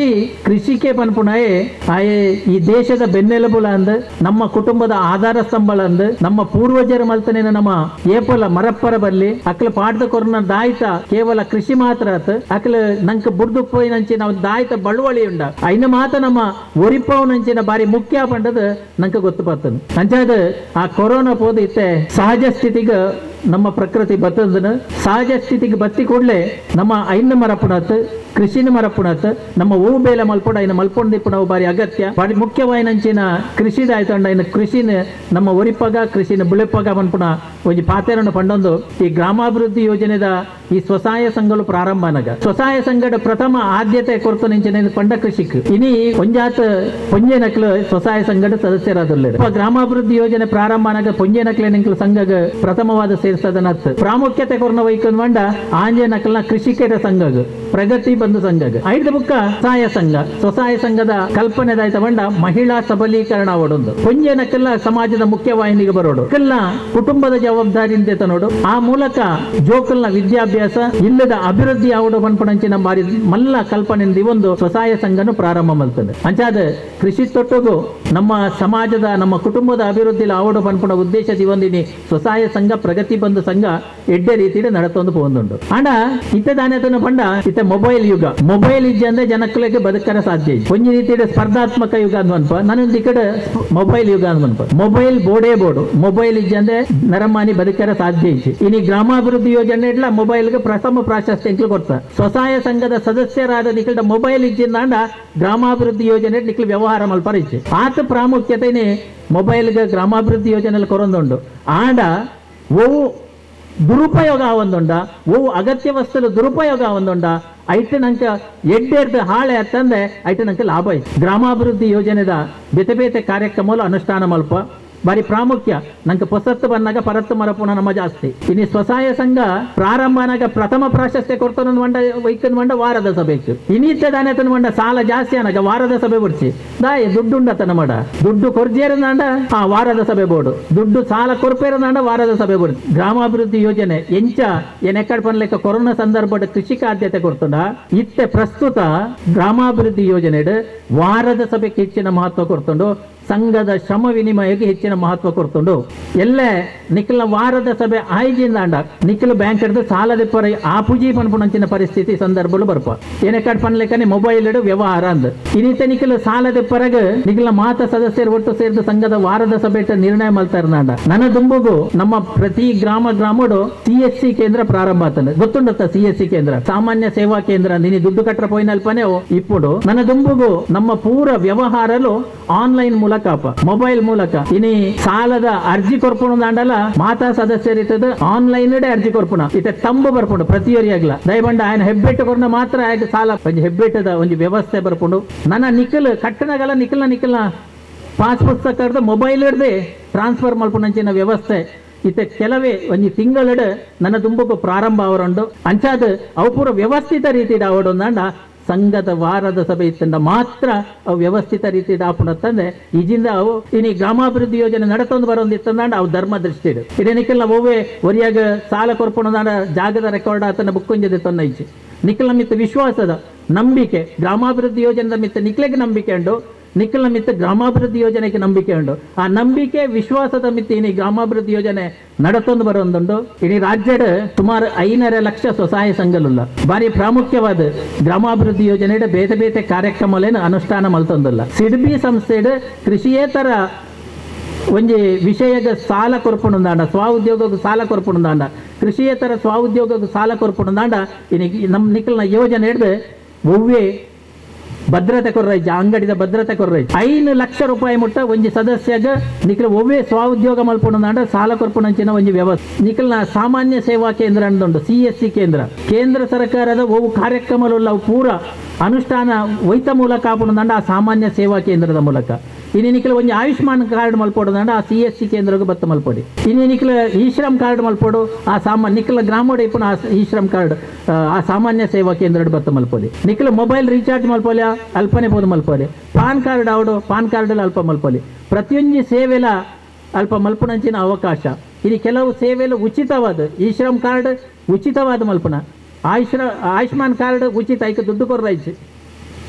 ಕೃಷಿಕೆ ಪನ್ಪುಣಾಯೇ ಆಯೇ ಈ ದೇಶದ ಬೆನ್ನೆಲುಬುಲ ಅಂದ್ ನಮ್ಮ ಕುಟುಂಬದ ಆಧಾರ ಸ್ತಂಭಳ ಅಂದ್ ನಮ್ಮ ಪೂರ್ವಜರ ಮಲ್ತನೇನ ನಮ್ಮ ಏಪಲ ಮರಪ್ಪರ ಬಲ್ಲಿ ಅಕ್ಲ ಪಾಡ್ದ ಕೊರ್ನ ದಾಯ್ತ ಕೇವಲ ಕೃಷಿ ಮಾತ್ರ ಆತ್ ಅಕ್ಲ ನಂಕ ಬುಡ್ದು ಪೋಯಿನಂಚಿ ನಾವು ದಾಯ್ತ ಬಳುವಳಿ ಉಂಡ ಐನ ಮಾತ ನಮ್ಮ ಒರಿಪವನಂಚಿನ ಬಾರಿ ಮುಖ್ಯ ಪಂಡದ ನಂಗೆ ಗೊತ್ತು ಬರ್ತದೆ ಅಂಚಾದ ಆ ಕೊರೋನಾ ಪೋದು ಇತ್ತೆ ಸಹಜ ಸ್ಥಿತಿಗೆ ನಮ್ಮ ಪ್ರಕೃತಿ ಬತ್ತದನ ಸಹಜ ಸ್ಥಿತಿಗೆ ಬತ್ತಿ ಕೂಡಲೇ ನಮ್ಮ ಐನ ಮರಪುಣತ್ ಕೃಷಿನ ಮರಪುಣತ್ ನಮ್ಮ ಹೂ ಬೇಲೆ ಮಲ್ಪೊಡ ಐನ ಮಲ್ಪೊಂಡ್ ದಿಪ್ಪುಣವು ಬಾರಿ ಅಗತ್ಯ ಬಾರಿ ಮುಖ್ಯವಾಯಿನಂಚಿನ ಕೃಷಿದಾಯ್ತಂಡ ಇನ್ನು ಕೃಷಿನ ನಮ್ಮ ಒರಿಪಗ ಕೃಷಿನ ಬುಳೆಪಗ ಮನ್ಪುಣ ಒಂಜಿ ಪಾತೆರನ್ನು ಪಂಡೊಂದು ಈ ಗ್ರಾಮಾಭಿವೃದ್ಧಿ ಯೋಜನೆದ ಈ ಸ್ವಸಹಾಯ ಸಂಘಗಳು ಪ್ರಾರಂಭನಾಗ ಸ್ವಸಹಾಯ ಸಂಘದ ಪ್ರಥಮ ಆದ್ಯತೆ ಕೊರತು ನಿಂಚಿನ ಪಂಡ ಕೃಷಿಕ್ ಇನಿ ಒಂಜಾತ್ ಪೊಂಜೆನಕ್ಲು ಸ್ವಸಹಾಯ ಸಂಘದ ಸದಸ್ಯರಾದಲ್ಲ ಗ್ರಾಮಾಭಿವೃದ್ಧಿ ಯೋಜನೆ ಪ್ರಾರಂಭನಾಗ ಪೊಂಜೆನಕ್ಲೆ ನಿಂಕ್ಲು ಸಂಘಗ ಪ್ರಥಮವಾದ ಸೇರ್ಸದನತ್ ಪ್ರಾಮುಖ್ಯತೆ ಕೊರ್ನ ವೈಕನ್ ಮಂಡ ಆಂಜೆ ನಕಲ್ನ ಕೃಷಿಕೇತರ ಸಂಘಗ ಪ್ರಗತಿ ಬಂಧು ಸಂಘಗ ಐದು ಬುಕ್ಕ ಸ್ವಸಹಾಯ ಸಂಘದ ಕಲ್ಪನೆದಾಯ್ತ ಬಂಡ ಮಹಿಳಾ ಸಬಲೀಕರಣ ಅವಡೊಂದು ಪೊಂಜೆ ನಕಲ್ಲ ಸಮಾಜದ ಮುಖ್ಯವಾಹಿನಿಗೆ ಬರೋಡು ಕಲ್ಲ ಕುಟುಂಬದ ಜವಾಬ್ದಾರಿಯಿಂದ ನೋಡು ಆ ಮೂಲಕ ಜೋಕಲ್ನ ವಿದ್ಯಾಭ್ಯಾಸ ಇಲ್ಲದ ಅಭಿವೃದ್ಧಿ ಆವಡು ಬನ್ಪಣಂಚಿನ ಬಾರಿ ಮಲ್ಲ ಕಲ್ಪನೆಯಿಂದ ಒಂದು ಸ್ವಸಹಾಯ ಸಂಘನು ಪ್ರಾರಂಭ ಮಾಡ್ತದೆ ಅಂಚಾದ ಕೃಷಿ ತೊಟ್ಟುಗು ನಮ್ಮ ಸಮಾಜದ ನಮ್ಮ ಕುಟುಂಬದ ಅಭಿವೃದ್ಧಿ ಆವಡು ಬನ್ಪಣ ಉದ್ದೇಶದಿ ಒಂದಿನಿ ಸ್ವಸಹಾಯ ಸಂಘ ಪ್ರಗತಿ ಬಂಧು ಸಂಘ ಎಡ್ಡೆ ರೀತಿಯ ನಡತೊಂದು ಪೋಂದುಂಡು ಆಂಡ ಇತ್ತೆ ದಾನತನ ಪಂಡ ಇತ್ತೆ ಮೊಬೈಲ್ ಯುಗ ಮೊಬೈಲ್ ಇಜ್ಜೆ ಅಂದ್ರೆ ಜನಕ್ಕಳಿಗೆ ಬದುಕರ ಸಾಧ್ಯ ಒಂಜಿ ರೀತಿಯ ಸ್ಪರ್ಧಾತ್ಮಕ ಯುಗ ಅನ್ವನ್ಪ ನಾನೊಂದು ಈ ಕಡೆ ಮೊಬೈಲ್ ಯುಗ ಅನ್ವನ್ಪ ಮೊಬೈಲ್ ಬೋರ್ಡು ಮೊಬೈಲ್ ಇಜ್ಜೆ ಅಂದ್ರೆ ನರಮಾನಿ ಬದುಕರ ಸಾಧ್ಯ ಇಜ್ಜಿ ಇನಿ ಗ್ರಾಮಾಭಿವೃದ್ಧಿ ಯೋಜನೆ ಇಡ್ಲ ಮೊಬೈಲ್ಗೆ ಪ್ರಥಮ ಪ್ರಾಶಸ್ತ್ಯ ಕೊಡ್ತ ಸ್ವಸಹಾಯ ಸಂಘದ ಸದಸ್ಯರಾದ ನಿಖಿಲ ಮೊಬೈಲ್ ಇಜ್ಜಿಂದಾಂಡ ಗ್ರಾಮಾಭಿವೃದ್ಧಿ ಯೋಜನೆ ನಿಖಿಲ್ ವ್ಯವಹಾರ ಮಲ್ಪರ ಇಜ್ಜಿ ಆತ ಪ್ರಾಮುಖ್ಯತೆನೆ ಮೊಬೈಲ್ಗೆ ಗ್ರಾಮಾಭಿವೃದ್ಧಿ ಯೋಜನೆ ಕೊರೊಂದುಂಡು ಆಂಡ ಓವು ದುರುಪಯೋಗ ಒಂದುಂಡ ಓವು ಅಗತ್ಯ ವಸ್ತುಲು ದುರುಪಯೋಗ ಒಂದುಂಡ ಐಟ್ ನಂಕ ಎಡ್ಡೆರ್ದು ಹಾಳೆ ಅಂತಂದ್ರೆ ಐಟ್ ನಂಗೆ ಲಾಭ ಐತಿ ಗ್ರಾಮಾಭಿವೃದ್ಧಿ ಯೋಜನೆದ ಬೇತೆ ಬೇತೆ ಕಾರ್ಯಕ್ರಮಗಳು ಅನುಷ್ಠಾನ ಮಲ್ಪ ಬಾರಿ ಪ್ರಾಮುಖ್ಯ ನಂಗೆ ಪೊಸತ್ತು ಬಂದಾಗ ಪರತ್ತು ಮರಪುಣ ನಮ್ಮ ಜಾಸ್ತಿ ಇನ್ನು ಸ್ವಸಹಾಯ ಸಂಘ ಪ್ರಾರಂಭನಾಗ ಪ್ರಥಮ ಪ್ರಾಶಸ್ತ್ಯ ಕೊಡ್ತಾನ ಮಂಡ ವೈಕನ್ ಮಂಡ ವಾರದ ಸಭೆಗೆ ಇನ್ನಿತ್ತ ದಾನತನ ಮಂಡ ಸಾಲ ಜಾಸ್ತಿ ಅನಾಗ ವಾರದ ಸಭೆ ಬಿಡ್ಸಿ ದಾಯ ದುಡ್ಡು ಉಂಡತನ ಮಾಡ ದುಡ್ಡು ಕೊರ್ಜೇರನಾಂಡ ಆ ವಾರದ ಸಭೆ ಬೋರ್ಡು ದುಡ್ಡು ಸಾಲ ಕೊರ್ಪೇರನಾಂಡ ವಾರದ ಸಭೆ ಬಿಡ್ಸಿ ಗ್ರಾಮಾಭಿವೃದ್ಧಿ ಯೋಜನೆ ಎಂಚ ಎಕ್ಕಡ್ ಪನ್ಲೆಕ್ಕ ಕೊರೋನಾ ಸಂದರ್ಭದ ಕೃಷಿಕ ಆದ್ಯತೆ ಕೊಡ್ತದ ಇತ್ತೆ ಪ್ರಸ್ತುತ ಗ್ರಾಮಾಭಿವೃದ್ಧಿ ಯೋಜನೆ ವಾರದ ಸಭೆಗೆ ಹೆಚ್ಚಿನ ಮಹತ್ವ ಕೊಡ್ಕೊಂಡು ಸಂಘದ ಶ್ರಮ ವಿನಿಮಯಕ್ಕೆ ಹೆಚ್ಚಿನ ಮಹತ್ವ ಕೊಡ್ಕೊಂಡು ಎಲ್ಲೇ ನಿಖಿಲ ವಾರದ ಸಭೆ ಆಯ್ಜಿಂದಾಂಡ ನಿಖಿಲ ಬ್ಯಾಂಕ್ ಹಿಡಿದು ಸಾಲದ ಪರ ಆ ಪೂಜಿ ಪನ್ಪುಣಂಚಿನ ಪರಿಸ್ಥಿತಿ ಸಂದರ್ಭಗಳು ಬರ್ಪ ಏನೆಕಾಡ್ ಪನ್ಲೆಕ್ಕನೆ ಮೊಬೈಲ್ ಇಡು ವ್ಯವಹಾರ ಅಂದ್ ಇನ್ನಿತ ನಿಖಿಲ ಸಾಲದ ಪರಗ ನಿಖಿಲ ಮಾತ ಸದಸ್ಯರು ಒಟ್ಟು ಸೇರಿದ ಸಂಘದ ವಾರದ ಸಭೆ ನಿರ್ಣಯ ಮಲ್ತಾರನಾಂಡ ನನ್ನ ದುಂಬುಗು ನಮ್ಮ ಪ್ರತಿ ಗ್ರಾಮಡು CSC ಕೇಂದ್ರ ಪ್ರಾರಂಭ ಆತಂಡ ಗೊತ್ತುಂಡತ್ತ CSC ಕೇಂದ್ರ ಸಾಮಾನ್ಯ ಸೇವಾ ಕೇಂದ್ರ ನಿನಿ ದುಡ್ಡು ಕಟ್ಟರ ಪೋಯಿನಲ್ಪನೆ ಇಪ್ಪುಡು ನನ್ನ ದುಂಬುಗು ನಮ್ಮ ಪೂರ ವ್ಯವಹಾರಲು ಆನ್ಲೈನ್ ಮೂಲಕ ಕಾಪ ಮೊಬೈಲ್ ಮೂಲಕ ಇನಿ ಸಾಲದ ಅರ್ಜಿ ಕೊರ್ಪುಣ ದಾಂಡಲ ಮಾತಾ ಸದಸ್ಯರಿತದ ಆನ್ಲೈನ್ ಅರ್ಜಿ ಕೊರ್ಪುಣ ಇತ ತಂಬು ಬರ್ಪುಂಡು ಪ್ರತಿಯೊರಿಯಾಗ್ಲ ದಯಬಂಡ ఆయన ಹೆಬ್ಬೆಟ್ಟು ಕೊರ್ನ ಮಾತ್ರ ಆಯ್ತು ಸಾಲ ಒಂಜಿ ಹೆಬ್ಬೆಟ್ಟದ ಒಂಜಿ ವ್ಯವಸ್ಥೆ ಬರ್ಪುಂಡು ನನ್ನ ನಿಖಲ್ ಕಟ್ಟಣಗಳ ನಿಖಲ್ನ ಪಾಸ್ ಪುಸ್ತಕದ ಮೊಬೈಲ್ ಹಿಡ್ದೆ ಟ್ರಾನ್ಸ್ಫರ್ ಮಲ್ಪುನಂಚಿನ ವ್ಯವಸ್ಥೆ ಇತ್ತೆ ಕೆಲವೇ ಒಂಜಿ ತಿಂಗಳಡ್ ನನ್ನ ತುಂಬುಕು ಪ್ರಾರಂಭ ಅವರುಂಡು ಅಂಚಾದ ಅವು ಪೂರ ವ್ಯವಸ್ಥಿತ ರೀತಿಡ್ ಆವಡೊಂದಾಂಡ ಸಂಘದ ವಾರದ ಸಭೆ ಇತ್ತಂಡ ಮಾತ್ರ ಅವು ವ್ಯವಸ್ಥಿತ ರೀತಿಡ್ ಆಪುಣತ್ತಂದ್ರೆ ಈಜಿಂದ ಅವು ಇನಿ ಗ್ರಾಮಾಭಿವೃದ್ಧಿ ಯೋಜನೆ ನಡತೊಂದು ಬರೋಂದಿತ್ತಂದಾಂಡ ಅವು ಧರ್ಮ ದೃಷ್ಟಿಡ್ ಇದೇ ನಿಖಲ್ನ ಒವ್ವೇ ಒರಿಯಾಗ ಸಾಲ ಕೊರ್ಪುಣದಾಂಡ ಜಾಗದ ರೆಕಾರ್ಡ್ ಆತನ ಬುಕ್ಕೊಂಜದೆ ತೊನ್ನ ಇಚ್ಚಿ ನಿಖಲ್ನ ಮಿತ್ತ ವಿಶ್ವಾಸದ ನಂಬಿಕೆ ಗ್ರಾಮಾಭಿವೃದ್ಧಿ ಯೋಜನೆದ ಮಿತ್ತ ನಿಖಲೆಗೆ ನಂಬಿಕೆ ಉಂಡು ನಿಖಲ್ನ ಮಿತ್ತ ಗ್ರಾಮಾಭಿವೃದ್ಧಿ ಯೋಜನೆಗೆ ನಂಬಿಕೆ ಉಂಡು ಆ ನಂಬಿಕೆ ವಿಶ್ವಾಸದ ಮಿತ್ತ ಇನಿ ಗ್ರಾಮಾಭಿವೃದ್ಧಿ ಯೋಜನೆ ನಡತೊಂದು ಬರೋಂದುಂಡು ಇಡೀ ರಾಜ್ಯದ ಸುಮಾರು 5.5 ಲಕ್ಷ ಸ್ವಸಹಾಯ ಸಂಘಲುಲ್ಲ ಬಾರಿ ಪ್ರಾಮುಖ್ಯವಾದ ಗ್ರಾಮಾಭಿವೃದ್ಧಿ ಯೋಜನೆ ಬೇತೆ ಬೇತೆ ಕಾರ್ಯಕ್ರಮಲೇನು ಅನುಷ್ಠಾನ ಮಲ್ತೊಂದುಲ್ಲ ಸಿಡ್ಬಿ ಸಂಸ್ಥೆಡ್ ಕೃಷಿಯೇತರ ಒಂಜಿ ವಿಷಯಗ ಸಾಲ ಕೊರ್ಪುಣದಾಂಡ ಸ್ವಉದ್ಯೋಗಕ್ಕೆ ಸಾಲ ಕೊರ್ಪುಣದಾಂಡ ಕೃಷಿಯೇತರ ಸ್ವಉದ್ಯೋಗಕ್ಕೆ ಸಾಲ ಕೊರ್ಪುಣದಾಂಡ ಇನಿ ನಮ್ಮ ನಿಖಲ್ನ ಯೋಜನೆ ಹಿಡ್ದು ಒವ್ವೇ ಭದ್ರತೆ ಕೊರ್ರೈಜ ಅಂಗಡಿದ ಭದ್ರತೆ ಕೊರ್ರೈಜ 5 ಲಕ್ಷ ರೂಪಾಯಿ ಮುಟ್ಟ ಒಂಜಿ ಸದಸ್ಯಗ ನಿಖಲ್ ಒವ್ವೇ ಸ್ವಉದ್ಯೋಗ ಮಲ್ಪುಣದಾಂಡ ಸಾಲ ಕೊರ್ಪುಣಂಚಿನ ಒಂಜಿ ವ್ಯವಸ್ಥೆ ನಿಖಲ್ನ ಸಾಮಾನ್ಯ ಸೇವಾ ಕೇಂದ್ರ ಅಂದುಂಡು CSC ಕೇಂದ್ರ ಸರ್ಕಾರದ ಒವು ಕಾರ್ಯಕ್ರಮಗಳೆಲ್ಲ ಪೂರ ಅನುಷ್ಠಾನ ಒಯ್ತ ಮೂಲಕ ಆಪುಣದಾಂಡ ಆ ಸಾಮಾನ್ಯ ಸೇವಾ ಕೇಂದ್ರದ ಮೂಲಕ ಇನ್ನು ನಿಖಲ್ ಒಂಜಿ ಆಯುಷ್ಮಾನ್ ಕಾರ್ಡ್ ಮಲ್ಪೋಡದಾಂಡ ಆ CSC ಕೇಂದ್ರಕ್ಕೆ ಬತ್ತ ಮಲ್ಪೊಡಿ ಇನ್ನು ನಿಖಲ್ ಈ-ಶ್ರಮ್ ಕಾರ್ಡ್ ಮಲ್ಪೋಡು ಆ ನಿಖಲ್ ಗ್ರಾಮೋಡ ಇಪ್ಪುನ ಆ ಈ-ಶ್ರಮ್ ಕಾರ್ಡ್ ಆ ಸಾಮಾನ್ಯ ಸೇವಾ ಕೇಂದ್ರ ಬತ್ತ ಮಲ್ಪೊಡಿ ನಿಖಲ್ ಮೊಬೈಲ್ ರೀಚಾರ್ಜ್ ಮಲ್ಪೊಲಿ ಅಲ್ಪನೆ ಬೋದು ಮಲ್ಪೊಲಿ ಪಾನ್ ಕಾರ್ಡ್ ಆವಡು ಪಾನ್ ಕಾರ್ಡ್ ಅಲ್ಪ ಮಲ್ಪೊಲಿ ಪ್ರತಿಯೊಂದು ಸೇವೆಲ ಅಲ್ಪ ಮಲ್ಪುನಂಚಿನ ಅವಕಾಶ ಇನ್ನು ಕೆಲವು ಸೇವೆಲು ಉಚಿತವಾದ ಈ-ಶ್ರಮ್ ಕಾರ್ಡ್ ಉಚಿತವಾದ ಮಲ್ಪುನ ಆಯುಷ್ಮಾನ್ ಕಾರ್ಡ್ ಉಚಿತ ಐಕ ದುಡ್ಡು ಕೊರ್ರೈಚು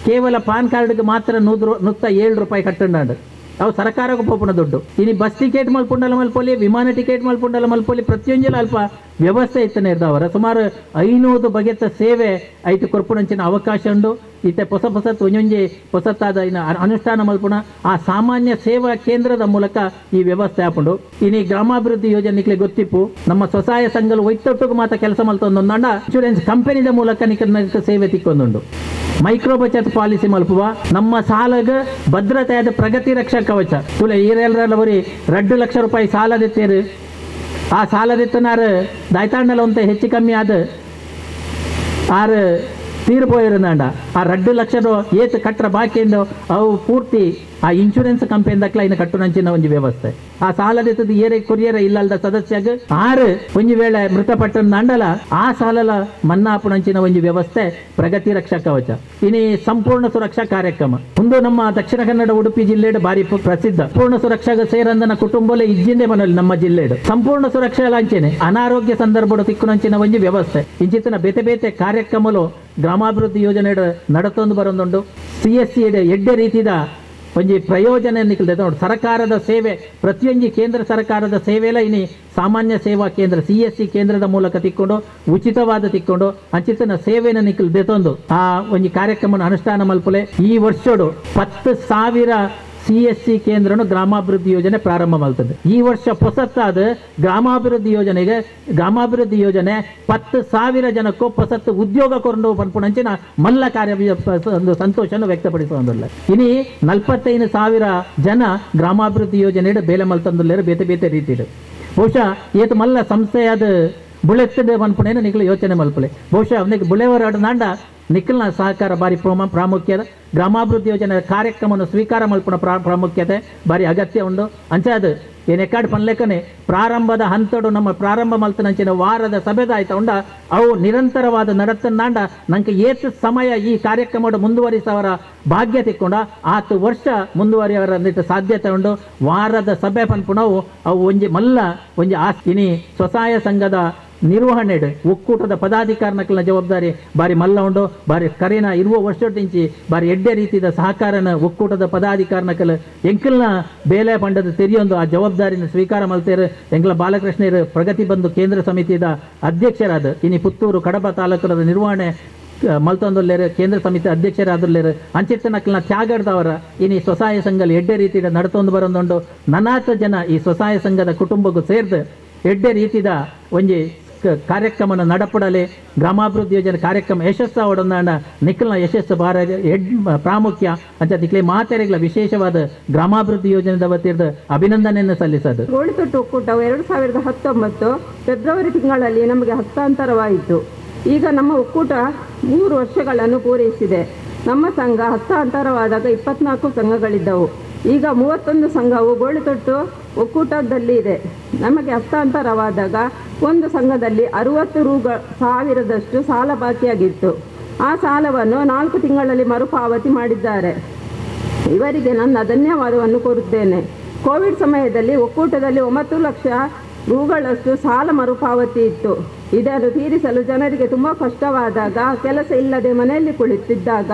ಕೇವಲ ಪಾನ್ ಕಾರ್ಡ್ಗೆ ಮಾತ್ರ 107 ರೂಪಾಯಿ ಕಟ್ಟಂಡು ಅವು ಸರ್ಕಾರಕ್ಕೆ ಪೋಪುನ ದುಡ್ಡು ಇನ್ನು ಬಸ್ ಟಿಕೆಟ್ ಮಲ್ಪುಂಡಲ ಮಲ್ಪೊಲಿ ವಿಮಾನ ಟಿಕೆಟ್ ಮಲ್ಪುಂಡಲ ಮಲ್ಪೊಲಿ ಪ್ರತಿಯೊಂದು ಅಲ್ಪ ವ್ಯವಸ್ಥೆ ಇತ್ತನೆ ಇರ್ದವರ ಸುಮಾರು 500 ಬಗೆತ ಸೇವೆ ಐತು ಕೊರ್ಪುಣಂಚಿನ ಅವಕಾಶ ಉಂಡು ಇತ್ತೆ ಹೊಸತ್ ಒಂಜೊಂಜಿ ಹೊಸತ್ತಾದ ಇನ್ನು ಅನುಷ್ಠಾನ ಮಲ್ಪುಣ ಆ ಸಾಮಾನ್ಯ ಸೇವಾ ಕೇಂದ್ರದ ಮೂಲಕ ಈ ವ್ಯವಸ್ಥೆ ಆಪುಂಡು ಇನ್ನು ಗ್ರಾಮಾಭಿವೃದ್ಧಿ ಯೋಜನೆ ಗೊತ್ತಿಪ್ಪು ನಮ್ಮ ಸ್ವಸಹಾಯ ಸಂಘಲು ಒಯ್ತೊಟ್ಟಿಗೆ ಮಾತ್ರ ಕೆಲಸ ಮಲ್ತೊಂದೊಂದಾಂಡ ಇನ್ಶೂರೆನ್ಸ್ ಕಂಪನಿದ ಮೂಲಕ ನಿಖಲ್ ಸೇವೆ ತಿಕ್ಕೊಂದುಂಡು ಮೈಕ್ರೋ ಬಚತ್ ಪಾಲಿಸಿ ಮಲ್ಪುವ ನಮ್ಮ ಸಾಲಗ ಭದ್ರತೆಯಾದ ಪ್ರಗತಿ ರಕ್ಷಾ ಕವಚ ತುಲೆ ಈರೆಲ್ಲರವರಿ 2 ಲಕ್ಷ ರೂಪಾಯಿ ಸಾಲದಿತ್ತೇರು ಆ ಸಾಲದಿತ್ತನಾರು ದಾಯ್ತಾಂಡಲ ಅಂತ ಹೆಚ್ಚು ಕಮ್ಮಿ ಆದ ಆರು ತೀರ್ಪೋಯಿರಂದಾಂಡ ಆ 2 ಲಕ್ಷದ ಏತ್ ಕಟ್ಟರ ಬಾಕಿಯಿಂದ ಅವು ಪೂರ್ತಿ ಆ ಇನ್ಶೂರೆನ್ಸ್ ಕಂಪನಿದಕ್ಲ ಇನ್ನು ಕಟ್ಟುನಂಚಿನ ಒಂದು ವ್ಯವಸ್ಥೆ ಆ ಸಾಲದಿತ್ತದ ಏರೆ ಕೊರಿಯರ ಇಲ್ಲದ ಸದಸ್ಯಗ ಆರು ಒಂಜಿ ವೇಳೆ ಮೃತಪಟ್ಟಂದಾಂಡಲ ಆ ಸಾಲಲ ಮನ್ನಾ ಆಪುನಂಚಿನ ಒಂದು ವ್ಯವಸ್ಥೆ ಪ್ರಗತಿ ರಕ್ಷಾ ಕವಚ ಇನಿ ಸಂಪೂರ್ಣ ಸುರಕ್ಷಾ ಕಾರ್ಯಕ್ರಮ ಒಂದು ನಮ್ಮ ದಕ್ಷಿಣ ಕನ್ನಡ ಉಡುಪಿ ಜಿಲ್ಲೆಡ್ ಬಾರಿ ಪ್ರಸಿದ್ಧ ಪೂರ್ಣ ಸುರಕ್ಷಾಗ ಸೇರಂದನ ಕುಟುಂಬಲೆ ಇಜ್ಜಿಂದೆ ಮನಲ್ಲಿ ನಮ್ಮ ಜಿಲ್ಲೆಡ್ ಸಂಪೂರ್ಣ ಸುರಕ್ಷಾ ಲಾಂಛನೆ ಅನಾರೋಗ್ಯ ಸಂದರ್ಭದ ತಿಕ್ಕುನಂಚಿನ ಒಂದು ವ್ಯವಸ್ಥೆ ಇಂಚಿತ್ತಿನ ಬೇತೆ ಬೇತೆ ಕಾರ್ಯಕ್ರಮಲು ಗ್ರಾಮಾಭಿವೃದ್ಧಿ ಯೋಜನೆ ನಡತೊಂದು ಬರೋದುಂಡು CSC ಎಡ್ಡೆ ರೀತಿದ ಒಂಜಿ ಪ್ರಯೋಜನ ನಿಖಲ್ದೆ ನೋಡಿ ಸರ್ಕಾರದ ಸೇವೆ ಪ್ರತಿಯೊಂದು ಕೇಂದ್ರ ಸರ್ಕಾರದ ಸೇವೆಲ್ಲ ಇನಿ ಸಾಮಾನ್ಯ ಸೇವಾ ಕೇಂದ್ರ CSC ಕೇಂದ್ರದ ಮೂಲಕ ತಿಕ್ಕೊಂಡು ಉಚಿತವಾದ ತಿಕ್ಕೊಂಡು ಅಂಚಿತನ ಸೇವೆನ ನಿಖಲ್ ದೆತೊಂದು ಆ ಒಂದು ಕಾರ್ಯಕ್ರಮ ಅನುಷ್ಠಾನ ಮಲ್ಪಲೆ ಈ ವರ್ಷಡು 10,000 CSC ಕೇಂದ್ರನು ಗ್ರಾಮಾಭಿವೃದ್ಧಿ ಯೋಜನೆ ಪ್ರಾರಂಭ ಮಾಡ್ತದೆ ಈ ವರ್ಷ ಹೊಸತ್ತಾದ ಗ್ರಾಮಾಭಿವೃದ್ಧಿ ಯೋಜನೆ 10,000 ಜನಕ್ಕೂ ಹೊಸತ್ ಉದ್ಯೋಗ ಕೊಂಡು ಪನ್ಪುಣಂಚಿನ ಮಲ್ಲ ಕಾರ್ಯ ಒಂದು ಸಂತೋಷವನ್ನು ವ್ಯಕ್ತಪಡಿಸುವುದಿಲ್ಲ ಇನಿ 45,000 ಜನ ಗ್ರಾಮಾಭಿವೃದ್ಧಿ ಯೋಜನೆ ಬೇಲೆ ಮಲ್ತಂದುಲ್ಲೇರು ಬೇತೆ ಬೇತೆ ರೀತಿ ಬಹುಶಃ ಏತ್ ಮಲ್ಲ ಸಂಸ್ಥೆಯಾದ ಬುಳೆತ್ತದ ಮನ್ಪುಣೇನ ನಿಖಲ್ ಯೋಚನೆ ಮಲ್ಪಲೆ ಬಹುಶಃ ಅವನಿಗೆ ಬುಳೆವರಾಡ ನಾಂಡ ನಿಖಲ್ನ ಸಹಕಾರ ಬಾರಿ ಪ್ರಾಮುಖ್ಯತೆ ಗ್ರಾಮಾಭಿವೃದ್ಧಿ ಯೋಜನೆ ಕಾರ್ಯಕ್ರಮವನ್ನು ಸ್ವೀಕಾರ ಮಲ್ಪುಣ ಪ್ರಾಮುಖ್ಯತೆ ಬಾರಿ ಅಗತ್ಯ ಉಂಡು ಅಂಚಾದ ಏನೆಕ್ಕಾಡ್ ಪನ್ಲೆಕ್ಕನೆ ಪ್ರಾರಂಭದ ಹಂತಡು ನಮ್ಮ ಪ್ರಾರಂಭ ಮಲ್ತನಂಚಿನ ವಾರದ ಸಭೆದ ಆಯ್ತಾ ಉಂಡ ಅವು ನಿರಂತರವಾದ ನಡತನ್ನಾಂಡ ನಂಗೆ ಏತ್ ಸಮಯ ಈ ಕಾರ್ಯಕ್ರಮ ಮುಂದುವರಿಸವರ ಭಾಗ್ಯ ತಿಕ್ಕೊಂಡ 10 ವರ್ಷ ಮುಂದುವರಿಯವರ ಸಾಧ್ಯತೆ ಉಂಡು ವಾರದ ಸಭೆ ಪನ್ಪುಣವು ಅವು ಒಂಜಿ ಮಲ್ಲ ಒಂಜಿ ಆಸ್ತಿನಿ ಸ್ವಸಹಾಯ ಸಂಘದ ನಿರ್ವಹಣೆ ಒಕ್ಕೂಟದ ಪದಾಧಿಕಾರನಕಲ್ನ ಜವಾಬ್ದಾರಿ ಬಾರಿ ಮಲ್ಲ ಉಂಡು ಬಾರಿ ಕರೆನ ಇರುವ ವರ್ಷದಿಂಚಿ ಬಾರಿ ಎಡ್ಡೆ ರೀತಿಯ ಸಹಕಾರನ ಒಕ್ಕೂಟದ ಪದಾಧಿಕಾರನಕಲ್ ಎಂಕಲ್ನ ಬೇಲೆ ಪಂಡದ ತೆರೆಯೊಂದು ಆ ಜವಾಬ್ದಾರಿನ ಸ್ವೀಕಾರ ಮಲ್ತೇರು ಎಂಕಲ ಬಾಲಕೃಷ್ಣರು ಪ್ರಗತಿ ಬಂಧು ಕೇಂದ್ರ ಸಮಿತಿಯ ಅಧ್ಯಕ್ಷರಾದ ಇನಿ ಪುತ್ತೂರು ಕಡಬ ತಾಲೂಕದ ನಿರ್ವಹಣೆ ಮಲ್ತೊಂದುಲ್ಲೇರು ಕೇಂದ್ರ ಸಮಿತಿ ಅಧ್ಯಕ್ಷರಾದುಲ್ಲೇರು ಅಂಚಿತ್ತನಕಲ್ನ ತ್ಯಾಗಡ್ದವರ ಇನಿ ಸ್ವಸಹಾಯ ಸಂಘಲ್ ಎಡ್ಡೆ ರೀತಿಯ ನಡತೊಂದು ಬರೋದುಂಡು ನನಾತ ಜನ ಈ ಸ್ವಸಹಾಯ ಸಂಘದ ಕುಟುಂಬಕ್ಕೂ ಸೇರ್ದು ಎಡ್ಡೆ ರೀತಿಯ ಒಂಜಿ ಕಾರ್ಯಕ್ರಮನ ನಡಪಡಲೆ ಗ್ರಾಮಾಭಿವೃದ್ಧಿ ಯೋಜನೆ ಕಾರ್ಯಕ್ರಮ ಯಶಸ್ಸು ಅವಡೊಂದಾಂಡ ನಿಖಲ್ನ ಯಶಸ್ಸು ಬಾರ ಪ್ರಾಮುಖ್ಯ ಅಂತ ತಿಕ್ಲೆ ಮಾತೆರೆಗಳ ವಿಶೇಷವಾದ ಗ್ರಾಮಾಭಿವೃದ್ಧಿ ಯೋಜನೆದ ವತಿಯಿಂದ ಅಭಿನಂದನೆಯನ್ನು ಸಲ್ಲಿಸೋದು. ಗೋಳಿತೊಟ್ಟು ಒಕ್ಕೂಟವು 2019 ಫೆಬ್ರವರಿ ತಿಂಗಳಲ್ಲಿ ನಮಗೆ ಹಸ್ತಾಂತರವಾಯಿತು. ಈಗ ನಮ್ಮ ಒಕ್ಕೂಟ 3 ವರ್ಷಗಳನ್ನು ಪೂರೈಸಿದೆ. ನಮ್ಮ ಸಂಘ ಹಸ್ತಾಂತರವಾದಾಗ 24 ಸಂಘಗಳಿದ್ದವು. ಈಗ 31 ಸಂಘವು ಗೋಳಿತೊಟ್ಟು ಒಕ್ಕೂಟದಲ್ಲಿ ಇದೆ. ನಮಗೆ ಹಸ್ತಾಂತರವಾದಾಗ ಒಂದು ಸಂಘದಲ್ಲಿ 60,000 ಸಾಲ ಬಾಕಿಯಾಗಿತ್ತು. ಆ ಸಾಲವನ್ನು 4 ತಿಂಗಳಲ್ಲಿ ಮರುಪಾವತಿ ಮಾಡಿದ್ದಾರೆ. ಇವರಿಗೆ ನನ್ನ ಧನ್ಯವಾದವನ್ನು ಕೋರುತ್ತೇನೆ. ಕೋವಿಡ್ ಸಮಯದಲ್ಲಿ ಒಕ್ಕೂಟದಲ್ಲಿ 9 ಲಕ್ಷ ರೂ ಸಾಲ ಮರುಪಾವತಿ ಇತ್ತು. ಇದನ್ನು ತೀರಿಸಲು ಜನರಿಗೆ ತುಂಬ ಕಷ್ಟವಾದಾಗ, ಕೆಲಸ ಇಲ್ಲದೆ ಮನೆಯಲ್ಲಿ ಕುಳಿತಿದ್ದಾಗ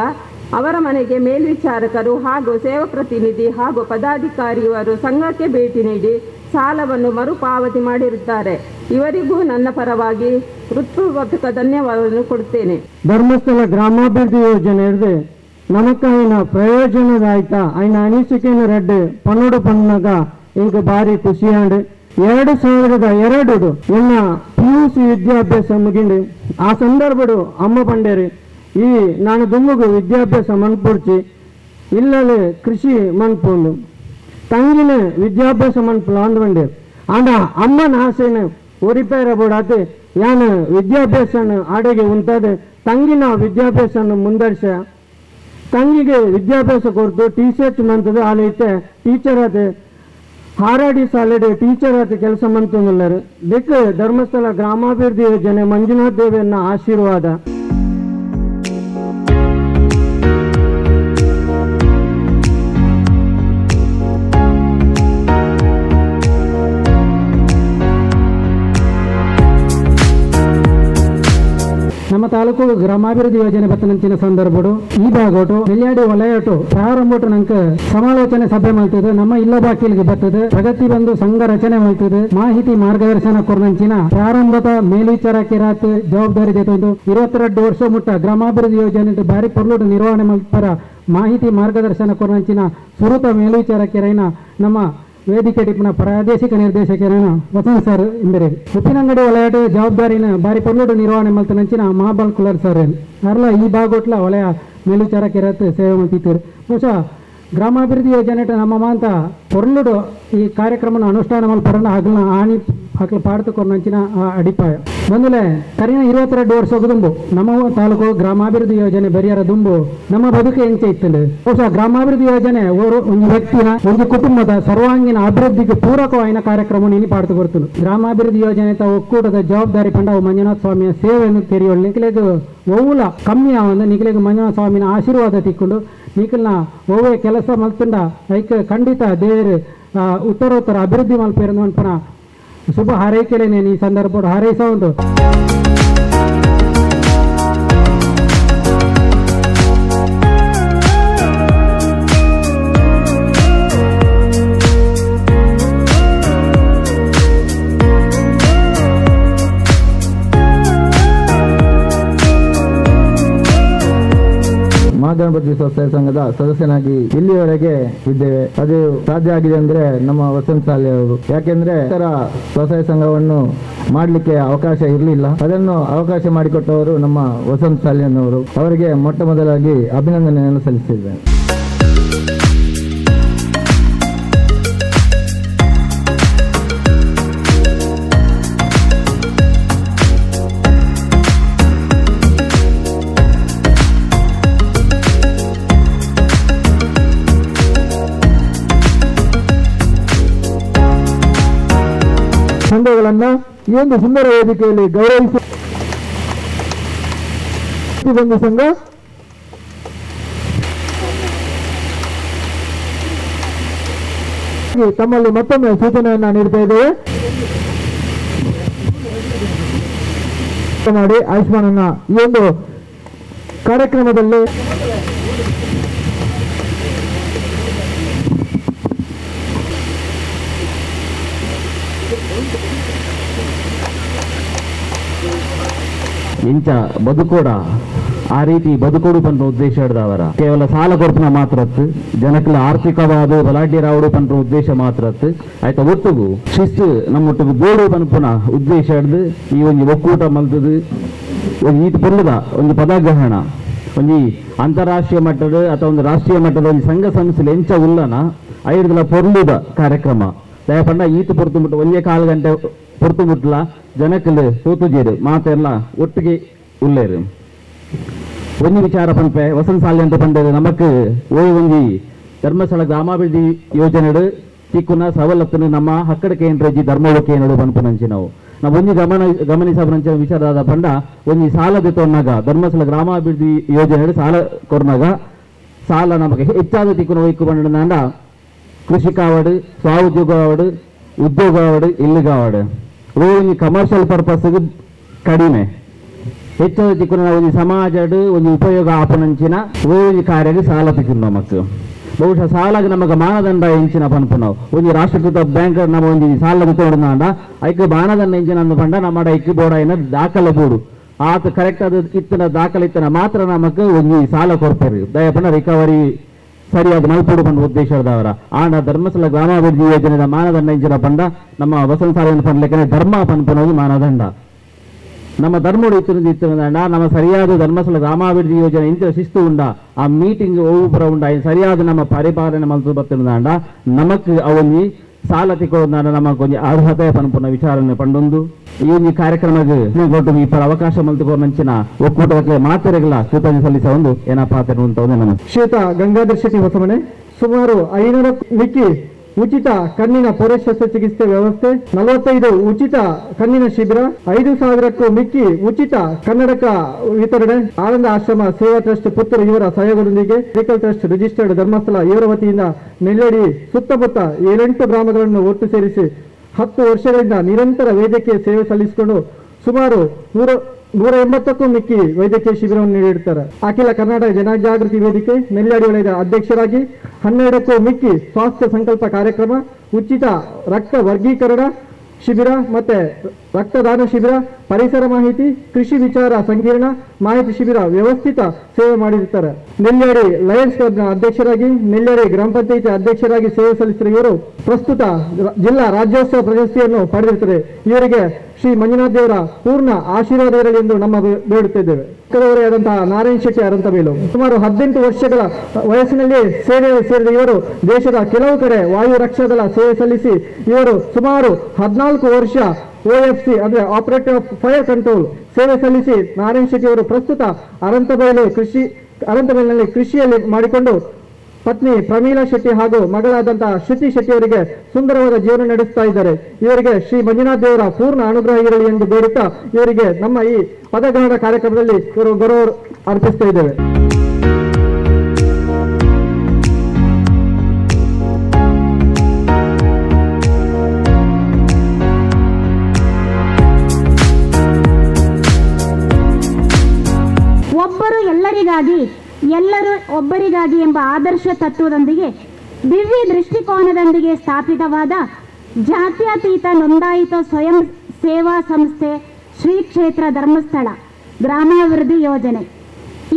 ಅವರ ಮನೆಗೆ ಮೇಲ್ವಿಚಾರಕರು ಹಾಗೂ ಸೇವಾ ಪ್ರತಿನಿಧಿ ಹಾಗೂ ಪದಾಧಿಕಾರಿಯವರು ಸಂಘಕ್ಕೆ ಭೇಟಿ ನೀಡಿ ಸಾಲವನ್ನು ಮರುಪಾವತಿ ಮಾಡಿರುತ್ತಾರೆ. ಇವರಿಗೂ ನನ್ನ ಪರವಾಗಿ ಹೃತ್ಪೂರ್ವಕ ಧನ್ಯವಾದವನ್ನು ಕೊಡುತ್ತೇನೆ. ಧರ್ಮಸ್ಥಳ ಗ್ರಾಮಾಭಿವೃದ್ಧಿ ಯೋಜನೆ ಇರದೆ ನಮಕಾಯಿನ ಪ್ರಯೋಜನದಾಯ್ತ ಆಯ್ನ ಅನಿಸಿಕೆನ ರೆಡ್ಡು ಪನ್ನೋಡು ಪನ್ನಾಗ ಇಂಕ ಭಾರಿ ಖುಷಿಯಾಂಡು. 2002 ಎನ್ನ PUC ವಿದ್ಯಾಭ್ಯಾಸ ಮುಗಿಂಡು ಆ ಸಂದರ್ಭಡು ಅಮ್ಮ ಪಂಡೇರಿ ಈ ನಾನು ದುಮ್ಮಗು ವಿದ್ಯಾಭ್ಯಾಸ ಮನ್ಪುಡ್ಚಿ ಇಲ್ಲದೆ ಕೃಷಿ ಮನ್ಪುಂಡು ತಂಗಿನ ವಿದ್ಯಾಭ್ಯಾಸ ಮನ್ಪುಲು ಅಂದ್ಕೊಂಡೆ ಆಂಡ ಅಮ್ಮನ ಆಸೆನ ಒರಿಪೇರ ಬೋಡಾತೆ ಯಾನು ವಿದ್ಯಾಭ್ಯಾಸನ ಆಡೆಗೆ ಉಂಟದೆ ತಂಗಿನ ವಿದ್ಯಾಭ್ಯಾಸನ ಮುಂದರ್ಸ ತಂಗಿಗೆ ವಿದ್ಯಾಭ್ಯಾಸ ಕೊಡ್ತು ಟೀಚರ್ಸ್ ಮಂತದ ಆಲೈತೆ ಟೀಚರ್ ಆದ ಹಾರಾಡಿ ಸಾಲಡೆ ಟೀಚರ್ ಆತ ಕೆಲಸ ಮಂತಂದಿಲ್ಲರು ದಿಕ್ಕ ಧರ್ಮಸ್ಥಳ ಗ್ರಾಮಾಭಿವೃದ್ಧಿ ಯೋಜನೆ ಮಂಜುನಾಥ್ ದೇವನ ಆಶೀರ್ವಾದ. ನಮ್ಮ ತಾಲೂಕು ಗ್ರಾಮಾಭಿವೃದ್ಧಿ ಯೋಜನೆ ಬತ್ತನಂಚಿನ ಸಂದರ್ಭಡು ಈ ಭಾಗೋಟು ನೆಲ್ಯಾಡಿ ವಲಯಟು ಪ್ರಾರಂಭಟು ನಂಕ ಸಮಾಲೋಚನೆ ಸಭೆ ಮಾಡ್ತದೆ. ನಮ್ಮ ಇಲ್ಲ ಬಾಕಿಲಿಗೆ ಬರ್ತದೆ ಪ್ರಗತಿ ಬಂದು ಸಂಘ ರಚನೆ ಮಾಡ್ತದೆ. ಮಾಹಿತಿ ಮಾರ್ಗದರ್ಶನ ಕೊರ್ನಂಚಿನ ಪ್ರಾರಂಭದ ಮೇಲ್ವಿಚಾರಕ್ಕೆ ರಾತ್ ಜವಾಬ್ದಾರಿ ಜೊತೆ 22 ವರ್ಷ ಮುಟ್ಟ ಗ್ರಾಮಾಭಿವೃದ್ಧಿ ಯೋಜನೆ ಬಾರಿ ಪೊರ್ಲುಡು ನಿರ್ವಹಣೆ ಮಲ್ಪರ ಮಾಹಿತಿ ಮಾರ್ಗದರ್ಶನ ಕೊರ್ನಂಚಿನ ಸುರತ ಮೇಲ್ವಿಚಾರಕ್ಕೆ ರೈನ ನಮ್ಮ ವೇದಿಕೆ ಟಿಪ್ಪಣ ಪ್ರಾದೇಶಿಕ ನಿರ್ದೇಶಕರನ್ನ ವಸಂತ್ ಸರ್ ಇಂಬೆರೆ ಉಪ್ಪಿನಂಗಡಿ ವಲಯದ ಜವಾಬ್ದಾರಿನ ಬಾರಿ ಪೊರ್ಲುಡು ನಿರ್ವಹಣೆ ಮಲ್ತನಂಚಿನ ಮಹಾಬಲ್ ಕುಲರ್ ಸರ್ ಅರ್ಲ ಈ ಭಾಗೋಟ್ಲ ವಲಯ ಮೇಲ್ವಿಚಾರಕ್ಕೆ ರತ್ತು ಸೇವೆ ಮಾಡ್ತಿತ್ತು. ಬಹುಶಃ ಗ್ರಾಮಾಭಿವೃದ್ಧಿ ಯೋಜನೆ ನಮ್ಮ ಮಾಂತ ಪೊರ್ಲುಡು ಈ ಕಾರ್ಯಕ್ರಮನ ಅನುಷ್ಠಾನ ಮಲ್ಪರನ್ನ ಹಗಲ ಆಣಿ ಹಕ್ಕಲು ಪಾಡ್ತುಕೊಂಡಂಚಿನ ಅಡಿಪಾಯ ಬಂದಲೆ ಕರಿನ 22 ವರ್ಷ ದುಂಬು ನಮ್ಮ ತಾಲೂಕು ಗ್ರಾಮಾಭಿವೃದ್ಧಿ ಯೋಜನೆ ಬರಿಯರ ದುಂಬು ನಮ್ಮ ಬದುಕು ಹೆಂಗೆ ಇತ್ತಂದು ಬಹುಶಃ ಗ್ರಾಮಾಭಿವೃದ್ಧಿ ಯೋಜನೆ ಒಂದು ವ್ಯಕ್ತಿನ ಒಂದು ಕುಟುಂಬದ ಸರ್ವಾಂಗೀಣ ಅಭಿವೃದ್ಧಿಗೆ ಪೂರಕವಾದ ಕಾರ್ಯಕ್ರಮ ನೀನು ಪಾಡ್ತು ಕೊಡ್ತಲು. ಗ್ರಾಮಾಭಿವೃದ್ಧಿ ಯೋಜನೆ ಒಕ್ಕೂಟದ ಜವಾಬ್ದಾರಿ ಪಂಡ ಮಂಜುನಾಥ ಸ್ವಾಮಿಯ ಸೇವೆಯನ್ನು ತೆರೆಯೋಳು ನಿಖಲೆಗೂ ಒವ್ವುಲ ಕಮ್ಮಿ ಆವಂದ ನಿಖಲೆಗೂ ಮಂಜುನಾಥ ಸ್ವಾಮಿನ ಆಶೀರ್ವಾದ ತಿಕ್ಕೊಂಡು ನಿಖಲ್ನ ಒವ್ವೆ ಕೆಲಸ ಮಲ್ತಂಡ ಐಕ ಖಂಡಿತ ದೇವರು ಉತ್ತರೋತ್ತರ ಅಭಿವೃದ್ಧಿ ಮಲ್ಪೇರನ್ನು ಅನ್ಪನ ಶುಭ ಹಾರೈಕೆಲೇನೆ ಈ ಸಂದರ್ಭ ಹಾರೈಸ ಒಂದು ಗಣಪತಿ ಸ್ವಸಹಾಯ ಸಂಘದ ಸದಸ್ಯನಾಗಿ ಇಲ್ಲಿಯವರೆಗೆ ಇದ್ದೇವೆ. ಅದು ಸಾಧ್ಯ ಆಗಿದೆ ಅಂದ್ರೆ ನಮ್ಮ ವಸಂತ ಸಾಲೆ ಅವರು. ಯಾಕೆಂದ್ರೆ ಇತರ ಸ್ವಸಹಾಯ ಸಂಘವನ್ನು ಮಾಡಲಿಕ್ಕೆ ಅವಕಾಶ ಇರಲಿಲ್ಲ. ಅದನ್ನು ಅವಕಾಶ ಮಾಡಿಕೊಟ್ಟವರು ನಮ್ಮ ವಸಂತ ಸಾಲೆಯವರು. ಅವರಿಗೆ ಮೊಟ್ಟ ಮೊದಲಾಗಿ ಅಭಿನಂದನೆಯನ್ನು ಸಲ್ಲಿಸಿದ್ದೇನೆ. ಸಂಘಗಳನ್ನ ಈ ಒಂದು ಸುಂದರ ವೇದಿಕೆಯಲ್ಲಿ ಗೌರವಿಸಿ ಒಂದು ಸಂಘ ತಮ್ಮಲ್ಲಿ ಮತ್ತೊಮ್ಮೆ ಸೂಚನೆಯನ್ನ ನೀಡ್ತಾ ಇದ್ದೇವೆ. ಮಾಡಿ ಆಯುಷ್ಮಾನನ್ನ ಈ ಒಂದು ಕಾರ್ಯಕ್ರಮದಲ್ಲಿ ಇಂಚ ಬದುಕೋಡ ಆ ರೀತಿ ಬದುಕೋಡು ಪಂಡ ಉದ್ದೇಶ ಹಿಡ್ದವರ ಕೇವಲ ಸಾಲ ಕೊಡ್ಪನ ಮಾತ್ರ ಜನಕ್ಕಲ ಆರ್ಥಿಕವಾದ ಬಲಾಢ್ಯ ರಾವಡು ಪಂಡ ಉದ್ದೇಶ ಮಾತ್ರ ಆಯ್ತಾ ಒಟ್ಟುಗು ಶಿಸ್ತು ನಮ್ಮೊಟ್ಟಿಗೆ ಬೋಡು ಪನ್ಪುನ ಉದ್ದೇಶ ಹಿಡ್ದು ಈ ಒಂದು ಒಕ್ಕೂಟ ಮಲ್ತದು ಒಂದು ಈತ ಪೊರ್ಲದ ಒಂದು ಪದಗ್ರಹಣ ಒಂದು ಅಂತಾರಾಷ್ಟ್ರೀಯ ಮಟ್ಟದ ಅಥವಾ ಒಂದು ರಾಷ್ಟ್ರೀಯ ಮಟ್ಟದ ಒಂದು ಸಂಘ ಸಂಸ್ಥೆ ಎಂಚ ಉಲ್ಲನ ಐದಲ ಪೊರ್ಲುದ ಕಾರ್ಯಕ್ರಮ ದಯಪಂಡ ಈತ ಪೊರ್ತು ಮುಟ್ಟ ಒಂದೇ 4 ಗಂಟೆ ಪೊರ್ತು ಮುಟ್ಲ ಜನಕ್ಕಲು ತೂತುಜೇರು ಮಾತೆಲ್ಲ ಒಟ್ಟಿಗೆ ಉಳ್ಳೇರು ಒಂದು ವಿಚಾರ ಪಂಪೆ ವಸಂತ ಸಾಲಿ ಅಂತ ಪಂಡದು ನಮಕ್ ಒಂಜಿ ಧರ್ಮಸ್ಥಳ ಗ್ರಾಮಾಭಿವೃದ್ಧಿ ಯೋಜನೆ ತಿಕ್ಕುನ ಸವಲತ್ತನ್ನು ನಮ್ಮ ಹಕ್ಕಡ ಕೇಂದ್ರ ಧರ್ಮೋಳ ಕೇಂದ್ರ ಪನ್ಪುನಂಚಿ ನಾವು ಒಂಜಿ ಗಮನಿಸಬಂಚಿನ ವಿಚಾರದ ಪಂಡ ಒಂಜಿ ಸಾಲದ ತೊನ್ನಾಗ ಧರ್ಮಸ್ಥಳ ಗ್ರಾಮಾಭಿವೃದ್ಧಿ ಯೋಜನೆ ಸಾಲ ಕೊರ್ನಾಗ ಸಾಲ ನಮಗೆ ಹೆಚ್ಚಾದ ತಿಕ್ಕುನ ವೈಕು ಪಂಡ ಕೃಷಿ ಕಾವಡು ಸ್ವಉದ್ಯೋಗ ಆವಡು ಉದ್ಯೋಗ ಆವಡು ಇಲ್ಲಿಗಾವಡು ಒಂಜಿ ಕಮರ್ಷಿಯಲ್ ಪರ್ಪಸ್ ಕಡಿಮೆ ಹೆಚ್ಚಾದ ತಿಕ್ಕುನ ಒಂಜಿ ಸಮಾಜಡು ಒಂಜಿ ಉಪಯೋಗ ಆಪನಂಚಿನ ಒಂಜಿ ಕಾರ್ಯಕ್ಕೆ ಸಾಲ ತಿಕ್ಕುನ ನಮಕ್ ಬಹುಶಃ ಸಾಲಾಗ ನಮಗೆ ಮಾನದಂಡ ಎಂಚಿನ ಪನ್ಪುನವು ಒಂಜಿ ರಾಷ್ಟ್ರೀಕೃತ ಬ್ಯಾಂಕ್ ನಮ್ಮ ಒಂಜಿ ಸಾಲ ತೋಡನಾಂಡ ಐಕ್ ಮಾನದಂಡ ಎಂಚಿನ ಅಂದು ಪಂಡ ನಮ್ಮ ಐಕ್ ಬೋಡಾಯಿನ ದಾಖಲೆ ಬೋಡು ಆತ ಕರೆಕ್ಟ್ ಅದು ಇತ್ತನ ದಾಖಲೆ ಇತ್ತನ ಮಾತ್ರ ನಮಕ್ ಒಂಜಿ ಸಾಲ ಕೊಡ್ತಾರೆ ದಯಪಂಡ ರಿಕವರಿ ಸರಿಯಾದ ಮಲ್ಪೋಡು ಪಂಡ ಉದ್ದೇಶದವರ ಆಂಡ ಧರ್ಮಸ್ಥಳ ಗ್ರಾಮಾಭಿವೃದ್ಧಿ ಯೋಜನೆಯ ಮಾನದಂಡ ಎಂಚಿನ ಪಂಡ ನಮ್ಮ ವಸಂತ ಸಾಲಿನ ಪಂಡ್ಲೆಕ್ಕನೆ ಧರ್ಮ ಪನ್ಪುನದು ಮಾನದಂಡ ನಮ್ಮ ಧರ್ಮೋಡು ಇತ್ತಿರಂಡ ನಮ್ಮ ಸರಿಯಾದ ಧರ್ಮಸ್ಥಳ ಗ್ರಾಮಾಭಿವೃದ್ಧಿ ಯೋಜನೆ ಇಂಥ ಶಿಸ್ತು ಉಂಡ ಆ ಮೀಟಿಂಗ್ ಒಬ್ಬರ ಉಂಡ ಸರಿಯಾದ ನಮ್ಮ ಪರಿಪಾಲನೆ ಮಲ್ತು ಬರ್ತಿರುಂಡ ನಮಕ್ ಅವನಿ ಸಾಲ ತಿಕ್ಕೋದಾಂಡ ನಮಕ್ ಒಂಜಿ ಅರ್ಹತೆ ಪನ್ಪುನ ವಿಚಾರಣೆ ಪಂಡೊಂದು ಈ ಒಂದು ಕಾರ್ಯಕ್ರಮಕ್ಕೆ ಕೊಟ್ಟು ಈ ಪರ ಅವಕಾಶ ಮಲ್ತುಕೋ ಮಂಚಿನ ಒಕ್ಕೂಟಕ್ಕೆ ಮಾತೆರೆಗಳ ಕೃತಜ್ಞತೆ ಸಲ್ಲಿಸ ಒಂದು ಏನಪ್ಪಾ ಅಂತ ನಮಸ್ತೆ. ಶ್ರೀಯುತ ಗಂಗಾಧರ್ ಶೆಟ್ಟಿ ಹೊಸಮನೆ ಸುಮಾರು 500 ಮಿಕ್ಕಿ ಉಚಿತ ಕಣ್ಣಿನ ಪೊರೆ ಶಸ್ತ್ರಚಿಕಿತ್ಸೆ ವ್ಯವಸ್ಥೆ, 45 ಉಚಿತ ಕಣ್ಣಿನ ಶಿಬಿರ, 5,000ಕ್ಕೂ ಮಿಕ್ಕಿ ಉಚಿತ ಕನ್ನಡಕ ವಿತರಣೆ, ಆನಂದ ಆಶ್ರಮ ಸೇವಾ ಟ್ರಸ್ಟ್ ಪುತ್ತೂರು ಇವರ ಸಹಯೋಗದೊಂದಿಗೆ ಮೆಡಿಕಲ್ ಟ್ರಸ್ಟ್ ರಿಜಿಸ್ಟರ್ಡ್ ಧರ್ಮಸ್ಥಳ ಇವರ ವತಿಯಿಂದ ನೆಲ್ಲಡಿ ಸುತ್ತಮುತ್ತ 7-8 ಗ್ರಾಮಗಳನ್ನು ಒಟ್ಟು ಸೇರಿಸಿ 10 ವರ್ಷಗಳಿಂದ ನಿರಂತರ ವೈದ್ಯಕೀಯ ಸೇವೆ ಸಲ್ಲಿಸಿಕೊಂಡು ಸುಮಾರು 180ಕ್ಕೂ ಮಿಕ್ಕಿ ವೈದ್ಯಕೀಯ ಶಿಬಿರವನ್ನು ನೀಡಿರುತ್ತಾರೆ. ಅಖಿಲ ಕರ್ನಾಟಕ ಜನಜಾಗೃತಿ ವೇದಿಕೆ ನೆಲ್ಯಾಡಿ ವಲಯದ ಅಧ್ಯಕ್ಷರಾಗಿ 12ಕ್ಕೂ ಮಿಕ್ಕಿ ಸ್ವಾಸ್ಥ್ಯ ಸಂಕಲ್ಪ ಕಾರ್ಯಕ್ರಮ, ಉಚಿತ ರಕ್ತ ವರ್ಗೀಕರಣ ಶಿಬಿರ ಮತ್ತೆ ರಕ್ತದಾನ ಶಿಬಿರ, ಪರಿಸರ ಮಾಹಿತಿ, ಕೃಷಿ ವಿಚಾರ ಸಂಕೀರ್ಣ ಮಾಹಿತಿ ಶಿಬಿರ ವ್ಯವಸ್ಥಿತ ಸೇವೆ ಮಾಡಿರುತ್ತಾರೆ. ನೆಲ್ಯಾಡಿ ಲಯನ್ಸ್ ಕ್ಲಬ್ನ ಅಧ್ಯಕ್ಷರಾಗಿ, ನೆಲ್ಯಾಡಿ ಗ್ರಾಮ ಪಂಚಾಯಿತಿ ಅಧ್ಯಕ್ಷರಾಗಿ ಸೇವೆ ಸಲ್ಲಿಸಿದ ಇವರು ಪ್ರಸ್ತುತ ಜಿಲ್ಲಾ ರಾಜ್ಯೋತ್ಸವ ಪ್ರಶಸ್ತಿಯನ್ನು ಪಡೆದಿರುತ್ತಾರೆ. ಇವರಿಗೆ ಶ್ರೀ ಮಂಜುನಾಥ್ ದೇವರ ಪೂರ್ಣ ಆಶೀರ್ವಾದ ಇರಲಿ ಎಂದು ನಮ್ಮ ಬೇಡುತ್ತಿದ್ದೇವೆ. ಆದಂತಹ ನಾರಾಯಣ ಶೆಟ್ಟಿ ಅರಂತಬೇಲು ಸುಮಾರು 18 ವರ್ಷಗಳ ವಯಸ್ಸಿನಲ್ಲಿ ಸೇವೆ ಸೇರಿದ ಇವರು ದೇಶದ ಕೆಲವು ಕಡೆ ವಾಯು ರಕ್ಷಾದಳ ಸೇವೆ ಸಲ್ಲಿಸಿ ಇವರು ಸುಮಾರು 14 ವರ್ಷ OFC ಅಂದ್ರೆ ಆಪರೇಟಿವ್ ಫೈರ್ ಕಂಟ್ರೋಲ್ ಸೇವೆ ಸಲ್ಲಿಸಿ ನಾರಾಯಣ ಶೆಟ್ಟಿ ಅವರು ಪ್ರಸ್ತುತ ಅರಂತಬೈಲಿನಲ್ಲಿ ಕೃಷಿಯಲ್ಲಿ ಮಾಡಿಕೊಂಡು ಪತ್ನಿ ಪ್ರಮೀಳಾ ಶೆಟ್ಟಿ ಹಾಗೂ ಮಗಳಾದಂತಹ ಶ್ರುತಿ ಶೆಟ್ಟಿ ಅವರಿಗೆ ಸುಂದರವಾದ ಜೀವನ ನಡೆಸ್ತಾ ಇದ್ದಾರೆ. ಇವರಿಗೆ ಶ್ರೀ ಮಂಜುನಾಥ್ ದೇವರ ಪೂರ್ಣ ಅನುಗ್ರಹ ಇರಲಿ ಎಂದು ಬೇಡುತ್ತಾ ಇವರಿಗೆ ನಮ್ಮ ಈ ಪದಗ್ರಹಣ ಕಾರ್ಯಕ್ರಮದಲ್ಲಿ ಇವರು ಗೌರವ ಅರ್ಪಿಸ್ತಾ ಇದ್ದೇವೆ. ಒಬ್ಬರು ಎಲ್ಲರಿಗಾಗಿ ಎಲ್ಲರೂ ಒಬ್ಬರಿಗಾಗಿ ಎಂಬ ಆದರ್ಶ ತತ್ವದೊಂದಿಗೆ ದಿವ್ಯ ದೃಷ್ಟಿಕೋನದೊಂದಿಗೆ ಸ್ಥಾಪಿತವಾದ ಜಾತ್ಯತೀತ ನೋಂದಾಯಿತ ಸ್ವಯಂ ಸೇವಾ ಸಂಸ್ಥೆ ಶ್ರೀ ಕ್ಷೇತ್ರ ಧರ್ಮಸ್ಥಳ ಗ್ರಾಮಾಭಿವೃದ್ಧಿ ಯೋಜನೆ.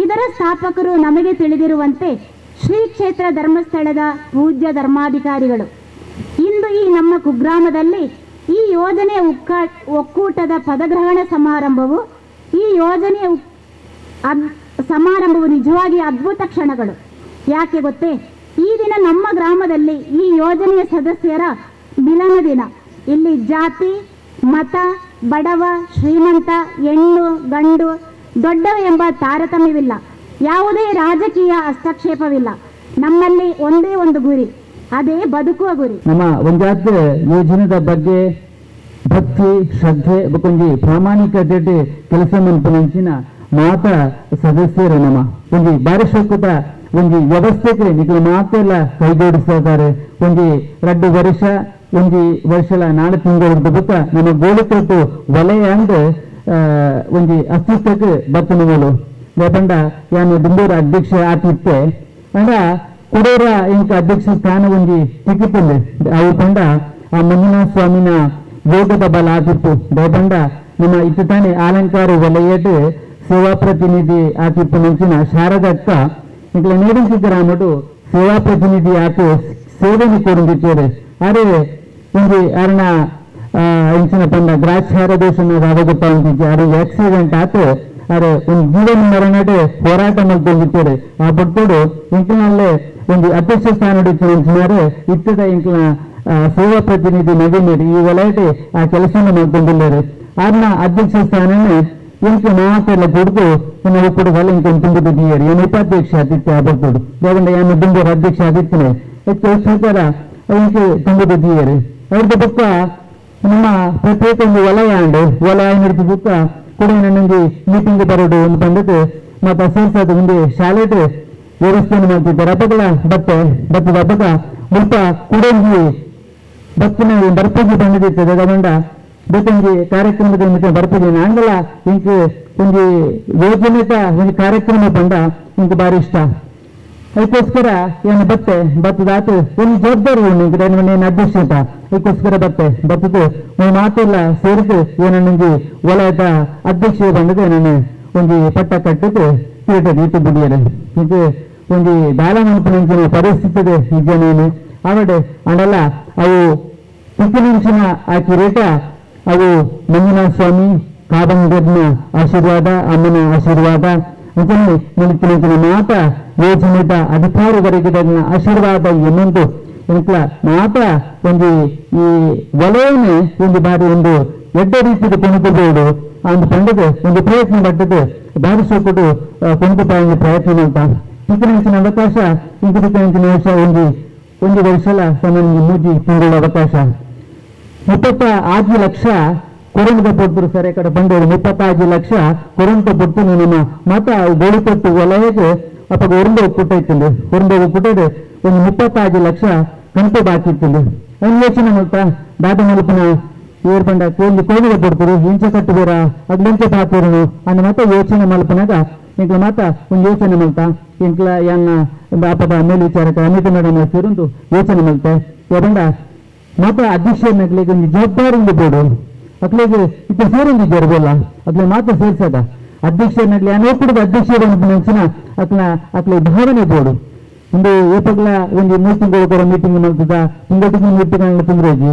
ಇದರ ಸ್ಥಾಪಕರು ನಮಗೆ ತಿಳಿದಿರುವಂತೆ ಶ್ರೀ ಕ್ಷೇತ್ರ ಧರ್ಮಸ್ಥಳದ ಪೂಜ್ಯ ಧರ್ಮಾಧಿಕಾರಿಗಳು. ಇಂದು ಈ ನಮ್ಮ ಕುಗ್ರಾಮದಲ್ಲಿ ಈ ಯೋಜನೆಯ ಒಕ್ಕೂಟದ ಪದಗ್ರಹಣ ಸಮಾರಂಭವು ಈ ಯೋಜನೆಯ ಸಮಾರಂಭವು ನಿಜವಾಗಿ ಅದ್ಭುತ ಕ್ಷಣಗಳು. ಯಾಕೆ ಗೊತ್ತೇ, ಈ ದಿನ ನಮ್ಮ ಗ್ರಾಮದಲ್ಲಿ ಈ ಯೋಜನೆಯ ಸದಸ್ಯರ ಮಿಲನ ದಿನ. ಇಲ್ಲಿ ಜಾತಿ ಮತ, ಬಡವ ಶ್ರೀಮಂತ, ಹೆಣ್ಣು ಗಂಡು, ದೊಡ್ಡವ ಎಂಬ ತಾರತಮ್ಯವಿಲ್ಲ. ಯಾವುದೇ ರಾಜಕೀಯ ಹಸ್ತಕ್ಷೇಪವಿಲ್ಲ. ನಮ್ಮಲ್ಲಿ ಒಂದೇ ಒಂದು ಗುರಿ, ಅದೇ ಬದುಕುವ ಗುರಿ. ನಮ್ಮ ಒಂದಾದ ಯೋಜನೆದ ಬಗ್ಗೆ ಭಕ್ತಿ ಶ್ರದ್ಧೆ ಬಕೊಂಜಿ ಪ್ರಾಮಾಣಿಕತೆ ಕೆಲಸ ಮಲ್ಪನಂಚಿನ ಮಾತ ಸದಸ್ಯರು ನಮ್ಮ ಒಂದು ಬಾರಿಶಕುತ ಒಂದು ವ್ಯವಸ್ಥೆಗೆ ನಿಖಲು ಮಾತೆಲ್ಲ ಕೈಗೂಡಿಸ್ತಾರೆ. ಒಂದು 2 ವರ್ಷ ಒಂದು ವರ್ಷಲ 4 ತಿಂಗಳ ಬುತ್ತ ನಮ್ಮ ಗೋಳಿಕೊಟ್ಟು ವಲಯ ಅಂದ್ ಒಂದು ಅಸ್ತಿತ್ವಕ್ಕೆ ಬರ್ತನಗಳು ಲೇಪಂಡ ಯಾನು ದುಂಬೂರ ಅಧ್ಯಕ್ಷ ಆತಿತ್ತೆ ಅಂಡ ಕುಡೂರ ಇಂಕ ಅಧ್ಯಕ್ಷ ಸ್ಥಾನ ಒಂದು ಟಿಕೆಟ್ ಅವು ಪಂಡ ಆ ಮಂಜುನಾಥ ಸ್ವಾಮಿನ ಯೋಗದ ಬಲ ಆತಿತ್ತು. ಲೇಪಂಡ ನಮ್ಮ ಇತ್ತು ತಾನೇ ಅಲಂಕಾರ ವಲಯಟ್ಟು ಸೇವಾ ಪ್ರತಿನಿಧಿ ಆತಿಪ್ಪ ಮುಂಚಿನ ಶಾರದಕ್ಕ ಇಂಕಲ ನೀಡಿಸಿದ್ದರ ಅನ್ನೋದು ಸೇವಾ ಪ್ರತಿನಿಧಿ ಆತು ಸೇವೆಯನ್ನು ಕೊಡುತ್ತಿದ್ದಾರೆ ಅರೆ ಒಂದು ಅರ್ಣ ಇಂಚಿನ ಪಂಡ ಗ್ರಾಚಾರ ದೇಶನ ಆಗೋಗುತ್ತಾ ಉಂಟಿದ್ದೆ ಅದು ಆಕ್ಸಿಡೆಂಟ್ ಆತು ಅರೆ ಒಂದು ಜೀವನ ಮರಣಡೆ ಹೋರಾಟ ಮಾಡ್ಕೊಂಡಿದ್ದಾರೆ ಆ ಪಡ್ಕೋಡು ಇಂಕನಲ್ಲೇ ಒಂದು ಅಧ್ಯಕ್ಷ ಸ್ಥಾನ ಹಿಡಿತಾರೆ ಇತ್ತದ ಇಂಕನ ಸೇವಾ ಪ್ರತಿನಿಧಿ ನವೀನ್ ಈ ವಲಯಕ್ಕೆ ಆ ಕೆಲಸವನ್ನು ಮಾಡ್ಕೊಂಡಿದ್ದಾರೆ ಆರ್ನ ಅಧ್ಯಕ್ಷ ಸ್ಥಾನನೇ ಇಂಕ ಮಾತೆಲ್ಲ ಕೊಡ್ತು ನಾವು ಕೊಡುಗಲ್ಲ ಇಂಕ ತುಂಬಿದ್ದೀರಿ ಏನು ಉಪಾಧ್ಯಕ್ಷ ಆದಿತ್ಯ ಆಗ್ಬೋದು ಬೇಗಂಡ ಏನು ದುಂಬರ ಅಧ್ಯಕ್ಷ ಆದಿತ್ಯನೇ ಹೆಚ್ಚು ಸರ್ಕಾರ ಇಂಕೆ ತುಂಬಿದ್ದೀರಿ ಅವ್ರದ್ದು ಪಕ್ಕ ನಮ್ಮ ಪ್ರತ್ಯೇಕ ಒಂದು ವಲಯ ಹಿಡಿದು ಬುಕ್ಕ ಕೂಡ ನನಗೆ ಮೀಟಿಂಗ್ ಬರೋದು ಒಂದು ಬಂದಿದ್ದು ಮತ್ತೆ ಸೇರ್ಸೋದು ಮುಂದೆ ಶಾಲೆಟ್ ವ್ಯವಸ್ಥೆಯನ್ನು ಮಾಡ್ತಿದ್ದಾರೆ ಹಬ್ಬಗಳ ಭತ್ತದ ಹಬ್ಬದ ಮುಲ್ಪ ಕುಡಂಗಿ ಭತ್ತಿನ ಬರ್ಪಗಿ ಬಂದಿರ್ತದೆ ಅದೊಂಡ ಬೇಕಂಗಿ ಕಾರ್ಯಕ್ರಮದ ಮತ್ತೆ ಬರ್ಪಗಿ ಆಂಗಲ ಇಂಕೆ ಒಂದು ಯೋಜನೆತ ಒಂದು ಕಾರ್ಯಕ್ರಮ ಬಂದ ಇಂಕ ಬಾರಿ ಇಷ್ಟ ಅದಕ್ಕೋಸ್ಕರ ಏನು ಭತ್ತದಾತು ಒಂದು ಜವಾಬ್ದಾರಿ ಉಂಟು ಏನು ಅಧ್ಯಕ್ಷ ಅಂತ ಅದಕ್ಕೋಸ್ಕರ ಭತ್ತದ ಒಂದು ಮಾತೆಲ್ಲ ಸೇರಿದು ಏನೊಂದು ವಲಯದ ಅಧ್ಯಕ್ಷ ಬಂದದ್ದು ನಾನು ಒಂದು ಪಟ್ಟ ಕಟ್ಟಿದ್ದು ಕಿರೀಟದ ಇಟ್ಟು ಬಿಡಿಯರೆ ಇದು ಒಂದು ಬಾಲ ಮನಪಿನ ಪರಿಸ್ಥಿತಿ ಈಗೇನೇನು ಅವಡೆ ಅಂಡಲ್ಲ ಅವು ಪಿಕ್ಕಿನಿಂಚಿನ ಆ ಕಿರೀಟ ಅವು ಮಂಜುನಾಥ ಸ್ವಾಮಿ ಕಾಬಂಗರ್ನ ಆಶೀರ್ವಾದ ಅಮ್ಮನ ಆಶೀರ್ವಾದ ಅಂತಂದ್ರೆ ನಿಂತಿನ ಮಾತ ಯೋಜನೆದ ಅಧಿಕಾರಿಗಳಿಗೆ ಆಶೀರ್ವಾದ ಎನ್ನುವುದು ಇಂಕ್ಲ ಮಾತ ಒಂದು ಈ ವಲಯನೇ ಒಂದು ಬಾರಿ ಒಂದು ಎಡ್ಡ ರೀತಿಯ ಕೊಂಡುಕೊಳ್ಬಹುದು ಒಂದು ಪಂಡದ ಒಂದು ಪ್ರಯತ್ನ ಪಟ್ಟದ್ದು ಬಾರಿ ಸೋಕುಡು ಕೊಂಡುಪಾಯ ಪ್ರಯತ್ನ ಅಂತ ಪಿಕ್ಕಿನಿಂಚಿನ ಅವಕಾಶ ಇಂಕಿನ ವರ್ಷ ಒಂದು ವರ್ಷಲ ಸಮಯ ಮೂಜಿ ತಿಂಗಳ ಅವಕಾಶ 36 ಲಕ್ಷ ಕೊರಂತ ಪೊಡ್ತರು ಸರ್ ಈ ಕಡೆ ಬಂದವರು 35 ಲಕ್ಷ ಕೊರಂತ ಪೊಡ್ತು ನಮ್ಮ ಮತ ಗೋಳಿಕೊಟ್ಟು ವಲಯಕ್ಕೆ ಅಪ್ಪ ಉರುಂಬ ಒಕ್ಕೂಟ ಇತ್ತಂದು ಉರುಂಬ ಒಕ್ಕೂಟದ ಒಂದು 35 ಲಕ್ಷ ಕಂತು ಬಾಕಿ ಇತ್ತಂದು ಅವ್ನು ಯೋಚನೆ ಮಾಡ್ತಾ ದಾದ ಮಲ್ಪನ ಏರ್ ಬಂಡ ಒಂದು ಕೋವಿದ ಪಡ್ತರು ಇಂಚೆ ಕಟ್ಟಬೇರ ಅದು ಮುಂಚೆ ಪಾತಿರನು ಅನ್ನ ಮತ ಯೋಚನೆ ಮಲ್ಪನಾಗ ಇಂಕ್ಲ ಮಾತ ಒಂದು ಯೋಚನೆ ಮಲ್ತಾ ಇಂಕ್ಲ ಯನ್ನ ಅಪ್ಪದ ಮೇಲ್ವಿಚಾರಕ ಅಮಿತ ಮೇಡಮ್ ಸೇರೊಂದು ಯೋಚನೆ ಮಲ್ತೆ ಬಂಡ ಮಾತ ಅಧ್ಯಕ್ಷನಾಗ್ಲಿಕ್ಕೆ ಒಂದು ಜವಾಬ್ದಾರಿ ಬೋರ್ಡು ಅಕ್ಲಿಗೆ ಇತ್ತ ಸೇರೊಂದಿದ್ದಾರೆ ಬೋಲ್ಲ ಅಕ್ಲೆ ಮಾತ್ರ ಸೇರ್ಸದ ಅಧ್ಯಕ್ಷನಾಗ್ಲಿ ಅನೇಕ ಅಧ್ಯಕ್ಷ ನೆಂಚಿನ ಅಕ್ಲೆ ಭಾವನೆ ಬೋರ್ಡು ಒಂದು ಏಪಗ್ಲ ಒಂದು 3 ತಿಂಗಳ ಮೀಟಿಂಗ್ ಮಾಡ್ತದ ತಿಂಗಳ ಮೀಟಿಂಗ್ ತುಂಬ್ರೋಜಿ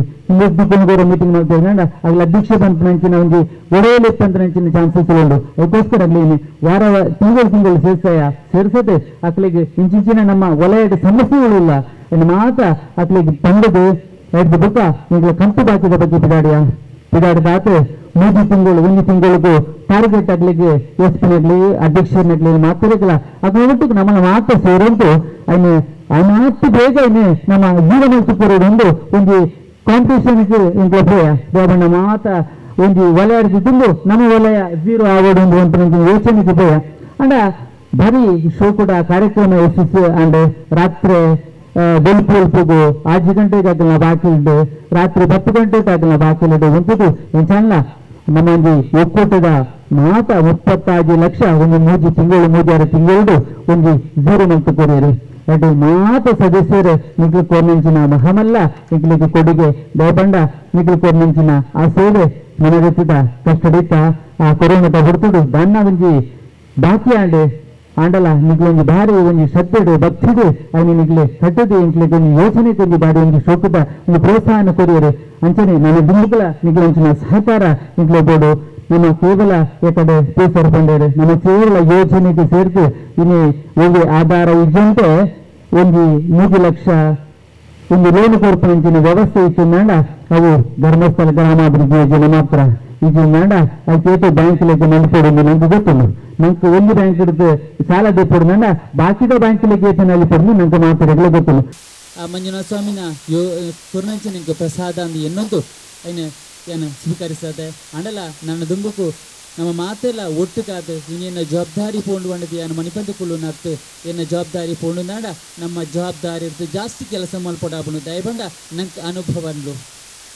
ತಿಂಗಳ ಮೀಟಿಂಗ್ ಮಾಡ್ತಾ ಆಗ್ಲ ಅಧ್ಯಕ್ಷ ಬಂದ ಒಂದು ಒಡೆಯಲಿ ನಂಚಿನ ಚಾನ್ಸಸ್ ಉಂಟು ಅದಕ್ಕೋಸ್ಕರ ಆಗ್ಲಿ ವಾರ ತಿಂಗಳು ಸೇರ್ಸದೆ ಅಕ್ಲಿಗೆ ಇಂಚಿನ ನಮ್ಮ ವಲಯದ ಸಮಸ್ಯೆಗಳಿಲ್ಲ ಇನ್ನು ಮಾತ್ರ ಅಕ್ಲಿಗೆ ತಂಡದು ಎರಡು ಬುಕ್ಕ ಈಗ ಕಂತು ಬಾಕಿದ ಬಗ್ಗೆ ಪಿದಾಡಿದಾತು 3 ತಿಂಗಳು 1 ತಿಂಗಳಿಗೂ ಟಾರ್ಗೆಟ್ ಆಗ್ಲಿಕ್ಕೆ ಎಸ್ಪಿನಾಗ್ಲಿ ಅಧ್ಯಕ್ಷನಾಗ್ಲಿ ಮಾತಾಡಿಲ್ಲ ಅದು ಒಟ್ಟಿಗೆ ನಮ್ಮನ್ನ ಮಾತ್ರ ಸೇರುಂಟು ಅನ್ನು ಮಾತು ಬೇಗ ನಮ್ಮ ಜೀವನ ಕೊರೋದು ಒಂದು ಕಾಂಪಿಟೇಷನ್ಗೆ ಇಂಟ್ಲ ದೇವಣ್ಣ ಮಾತ ಒಂದು ವಲಯ ತುಂಬು ನಮ್ಮ ವಲಯ 0 ಆಗೋಡು ಅಂತ ಯೋಚನೆಗೆ ಭಯ ಅಂಡ ಬರೀ ಶೋ ಕೂಡ ಕಾರ್ಯಕ್ರಮ ಯಶಸ್ಸು ಅಂಡ್ ರಾತ್ರಿ ಬೆಲ್ಪು 8 ಗಂಟೆಗೆ ಅದನ್ನ ಬಾಕಿಲ್ದು ರಾತ್ರಿ 10 ಗಂಟೆಗೆ ಅದನ್ನ ಬಾಕಿಲಿದ್ದು ಒಂಟಿದ್ದು ಎಂಚಲ್ಲ ನಮ್ಮ ಒಕ್ಕೂಟದ ಮಾತ 35 ಲಕ್ಷ ಒಂದು 3 ತಿಂಗಳು 6 ತಿಂಗಳು ಒಂದು 0 ಮಂತ್ ಕೊರಿಯರು ಅದು ಮಾತ ಸದಸ್ಯರು ನಿಗ್ಲು ಕೋರ್ನಿಂಚಿನ ಮಹಮಲ್ಲ ನಿಗ್ಲಿಗೆ ಕೊಡುಗೆ ದಯಬಂಡ ನಿಗ್ಲು ಕೋರ್ನಿಂಚಿನ ಆ ಸೇವೆ ಮನಗತ್ತಿದ ಕಷ್ಟಡಿತ ಆ ಕೊರೋನಾದ ಹೊರತುಡು ದಾನ್ನ ಒಂಜಿ ಬಾಕಿ ಆಂಡಲ ನಿಗ್ಲು ಒಂದು ಭಾರಿ ಒಂದು ಶ್ರದ್ಧೆಡು ಭಕ್ತಿಡು ಅವನು ನಿಗ್ಲೆ ಕಟ್ಟದು ಇಂಟ್ಲಿಗೆ ಒಂದು ಯೋಚನೆ ತಂದು ಬಾಡಿ ಒಂದು ಶೋಕದ ಒಂದು ಪ್ರೋತ್ಸಾಹನ ಕೊರಿಯರು ಅಂಚನೆ ನನ್ನ ದಿಂಬುಗಳ ನಿಗ್ಲಂಚಿನ ಸಹಕಾರ ನಿಗ್ಲೆ ಬೋಡು ನಮ್ಮ ಕೇವಲ ಈ ಕಡೆ ಪೇಸರ್ ಬಂಡೇರು ನಮ್ಮ ಕೇವಲ ಯೋಜನೆಗೆ ಸೇರ್ತು ಇನ್ನು ಒಂದು ಆಧಾರ ಇದ್ದಂತೆ ಒಂದು 3 ಲಕ್ಷ ಒಂದು ಲೋನ್ ಕೊಡ್ಪಂಚಿನ ವ್ಯವಸ್ಥೆ ಇತ್ತು ನಾಡ ಅವು ಧರ್ಮಸ್ಥಳ ಗ್ರಾಮಾಭಿವೃದ್ಧಿ ಯೋಜನೆ ಮಾತ್ರ ಇದು ನಾಡ ಅದಕ್ಕೆ ಬ್ಯಾಂಕ್ಲಿಗೆ ನಂಬಿಕೊಡು ನಂಗೆ ಗೊತ್ತಿಲ್ಲ ನಂಗೆ ಒಂದು ಬ್ಯಾಂಕ್ ಹಿಡಿದು ಸಾಲ ಕೊಡು ನಾಡ ಬಾಕಿದ ಬ್ಯಾಂಕ್ಲಿಗೆ ಯೋಜನೆ ಕೊಡು ನಂಗೆ ಮಾತಾಡಲು ಗೊತ್ತಿಲ್ಲ ಮಂಜುನಾಥ ಸ್ವಾಮಿನ ಕುರ್ನಂಚಿ ನಿಂಗೆ ಪ್ರಸಾದ ಅಂದು ಎನ್ನೊಂದು ಏನು ಸ್ವೀಕರಿಸದೆ ಅಂಡಲ ನನ್ನ ದುಂಬುಕು ನಮ್ಮ ಮಾತೆಲ್ಲ ಒಟ್ಟುಕಾದ ಇನ್ನೇನು ಜವಾಬ್ದಾರಿ ಪೋಂಡು ಬಂಡದಿ ಅನ್ನು ಮಣಿಪಂತಕ್ಕುಳ್ಳು ನತ್ತು ಏನು ಜವಾಬ್ದಾರಿ ಪೋಂಡು ನಾಡ ನಮ್ಮ ಜವಾಬ್ದಾರಿ ಇರ್ತದೆ ಜಾಸ್ತಿ ಕೆಲಸ ಮಲ್ಪಡಾಬನು ದಯಬಂಡ ನಂಗೆ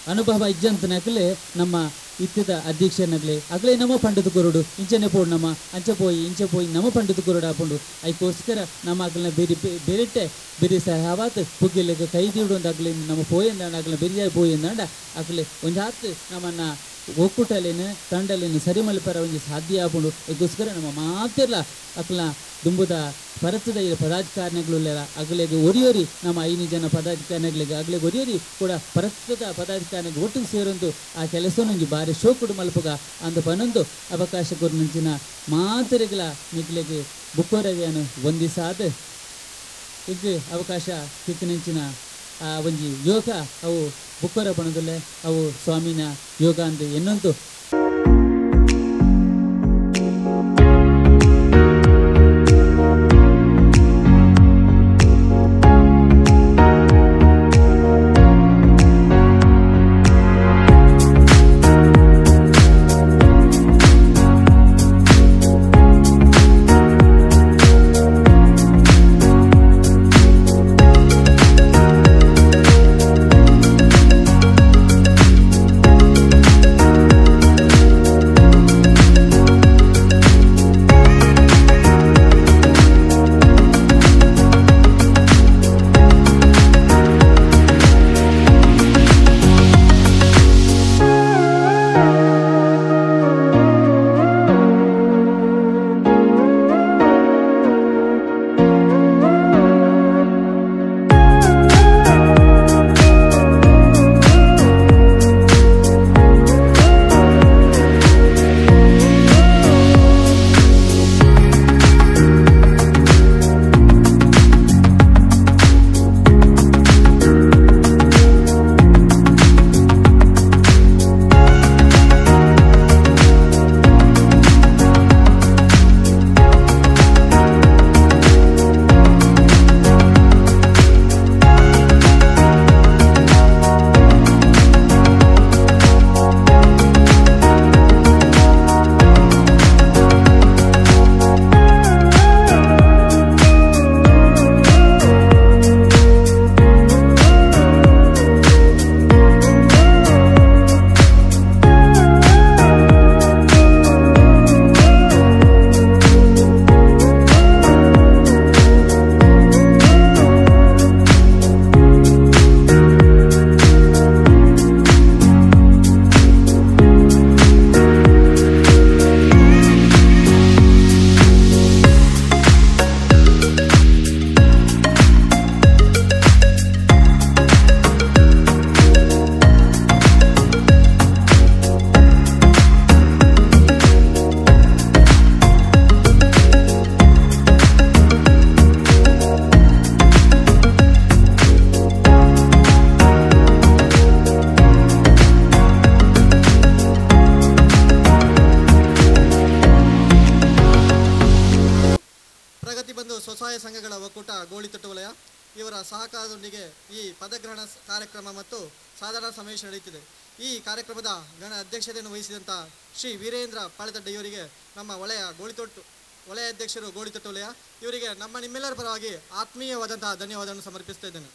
ಅನುಭವ ಇಜ್ಜಂತನಕಲೆ ನಮ್ಮ ಇತ್ತಿದ ಅಧ್ಯಕ್ಷನಾಗಲಿ ಆಗಲೇ ನಮ್ಮ ಪಂಡದ ಕೊರಡು ಇಂಚನೆ ಪೋಡು ನಮ್ಮ ಇಂಚೆ ಪೋಯಿ ನಮ್ಮ ಪಂಡದ ಕೊರಡು ಹಾಕೊಂಡು ಅದಕ್ಕೋಸ್ಕರ ನಮ್ಮ ಆಗಲನ್ನ ಬೇರೆಟ್ಟೆ ಬೇರೆ ಸಹಾವತ್ ಪುಗ್ಗಿಲಿಗೆ ಕೈ ದೀಡು ಅಂದಾಗಲಿ ನಮ್ಮ ಪೋಯಿಂದಾಗಲ ಬೆರಿಯಾಗಿ ಪೋಯಿಂದಾಂಡ ಆಗಲೇ ಒಂದು ಹಾತು ನಮ್ಮನ್ನು ಒಕ್ಕೂಟಲೇನು ತಂಡಲೇನು ಸರಿ ಮಲ್ಪರ ಒಂಜಿ ಸಾಧ್ಯ ಆಪುಂಡು. ಅದಕ್ಕೋಸ್ಕರ ನಮ್ಮ ಮಾತೆಲ್ಲ ಅಕ್ಲ ದುಂಬುದ ಪರತದ ಪದಾಧಿಕಾರಿಗಳಿಲ್ಲ ಅಗಲಿಗೆ ಒರಿಯೋರಿ ನಮ್ಮ 5 ಜನ ಪದಾಧಿಕಾರಿಗಳಿಗೆ ಅಗಲಿಗೆ ಒರಿಯೋರಿ ಕೂಡ ಪರಸ್ತದ ಪದಾಧಿಕಾರಿಗಳಿಗೆ ಒಟ್ಟಿಗೆ ಸೇರೊಂದು ಆ ಕೆಲಸನೊಂಜಿ ಬಾರಿ ಶೋಕುಡು ಮಲ್ಪಗ ಅಂದ ಪನ್ನೊಂದು ಅವಕಾಶ ಕೊರ್ನಂಚಿನ ಮಾತೆರೆಗಳ ನಿಕ್ಲೆಗೆ ಬುಕ್ಕೋರವಿಯನ್ನು ಒಂದಿಸಾದ ಈಗ ಅವಕಾಶ ಸಿಕ್ಕಿನಂಚಿನ ಆ ಒಂಜಿ ಯೋಗ ಅವು ಬುಕ್ಕೋರ ಬಣದಲ್ಲೇ ಅವು ಸ್ವಾಮಿನ ಯೋಗ ಅಂದು ಎನ್ನೊಂದು ಸ್ವಸಹಾಯ ಸಂಘಗಳ ಒಕ್ಕೂಟ ಗೋಳಿತಟ್ಟು ವಲಯ ಇವರ ಸಹಕಾರದೊಂದಿಗೆ ಈ ಪದಗ್ರಹಣ ಕಾರ್ಯಕ್ರಮ ಮತ್ತು ಸಾಧಾರಣ ಸಮಾವೇಶ ನಡೆಯುತ್ತಿದೆ. ಈ ಕಾರ್ಯಕ್ರಮದ ಅಧ್ಯಕ್ಷತೆಯನ್ನು ವಹಿಸಿದಂಥ ಶ್ರೀ ವೀರೇಂದ್ರ ಪಾಳೆತಡ್ಡ ಇವರಿಗೆ ನಮ್ಮ ವಲಯ ಅಧ್ಯಕ್ಷರು ಗೋಳಿತಟ್ಟು ವಲಯ ಇವರಿಗೆ ನಿಮ್ಮೆಲ್ಲರ ಪರವಾಗಿ ಆತ್ಮೀಯವಾದಂತಹ ಧನ್ಯವಾದವನ್ನು ಸಮರ್ಪಿಸ್ತಾ ಇದ್ದೇನೆ.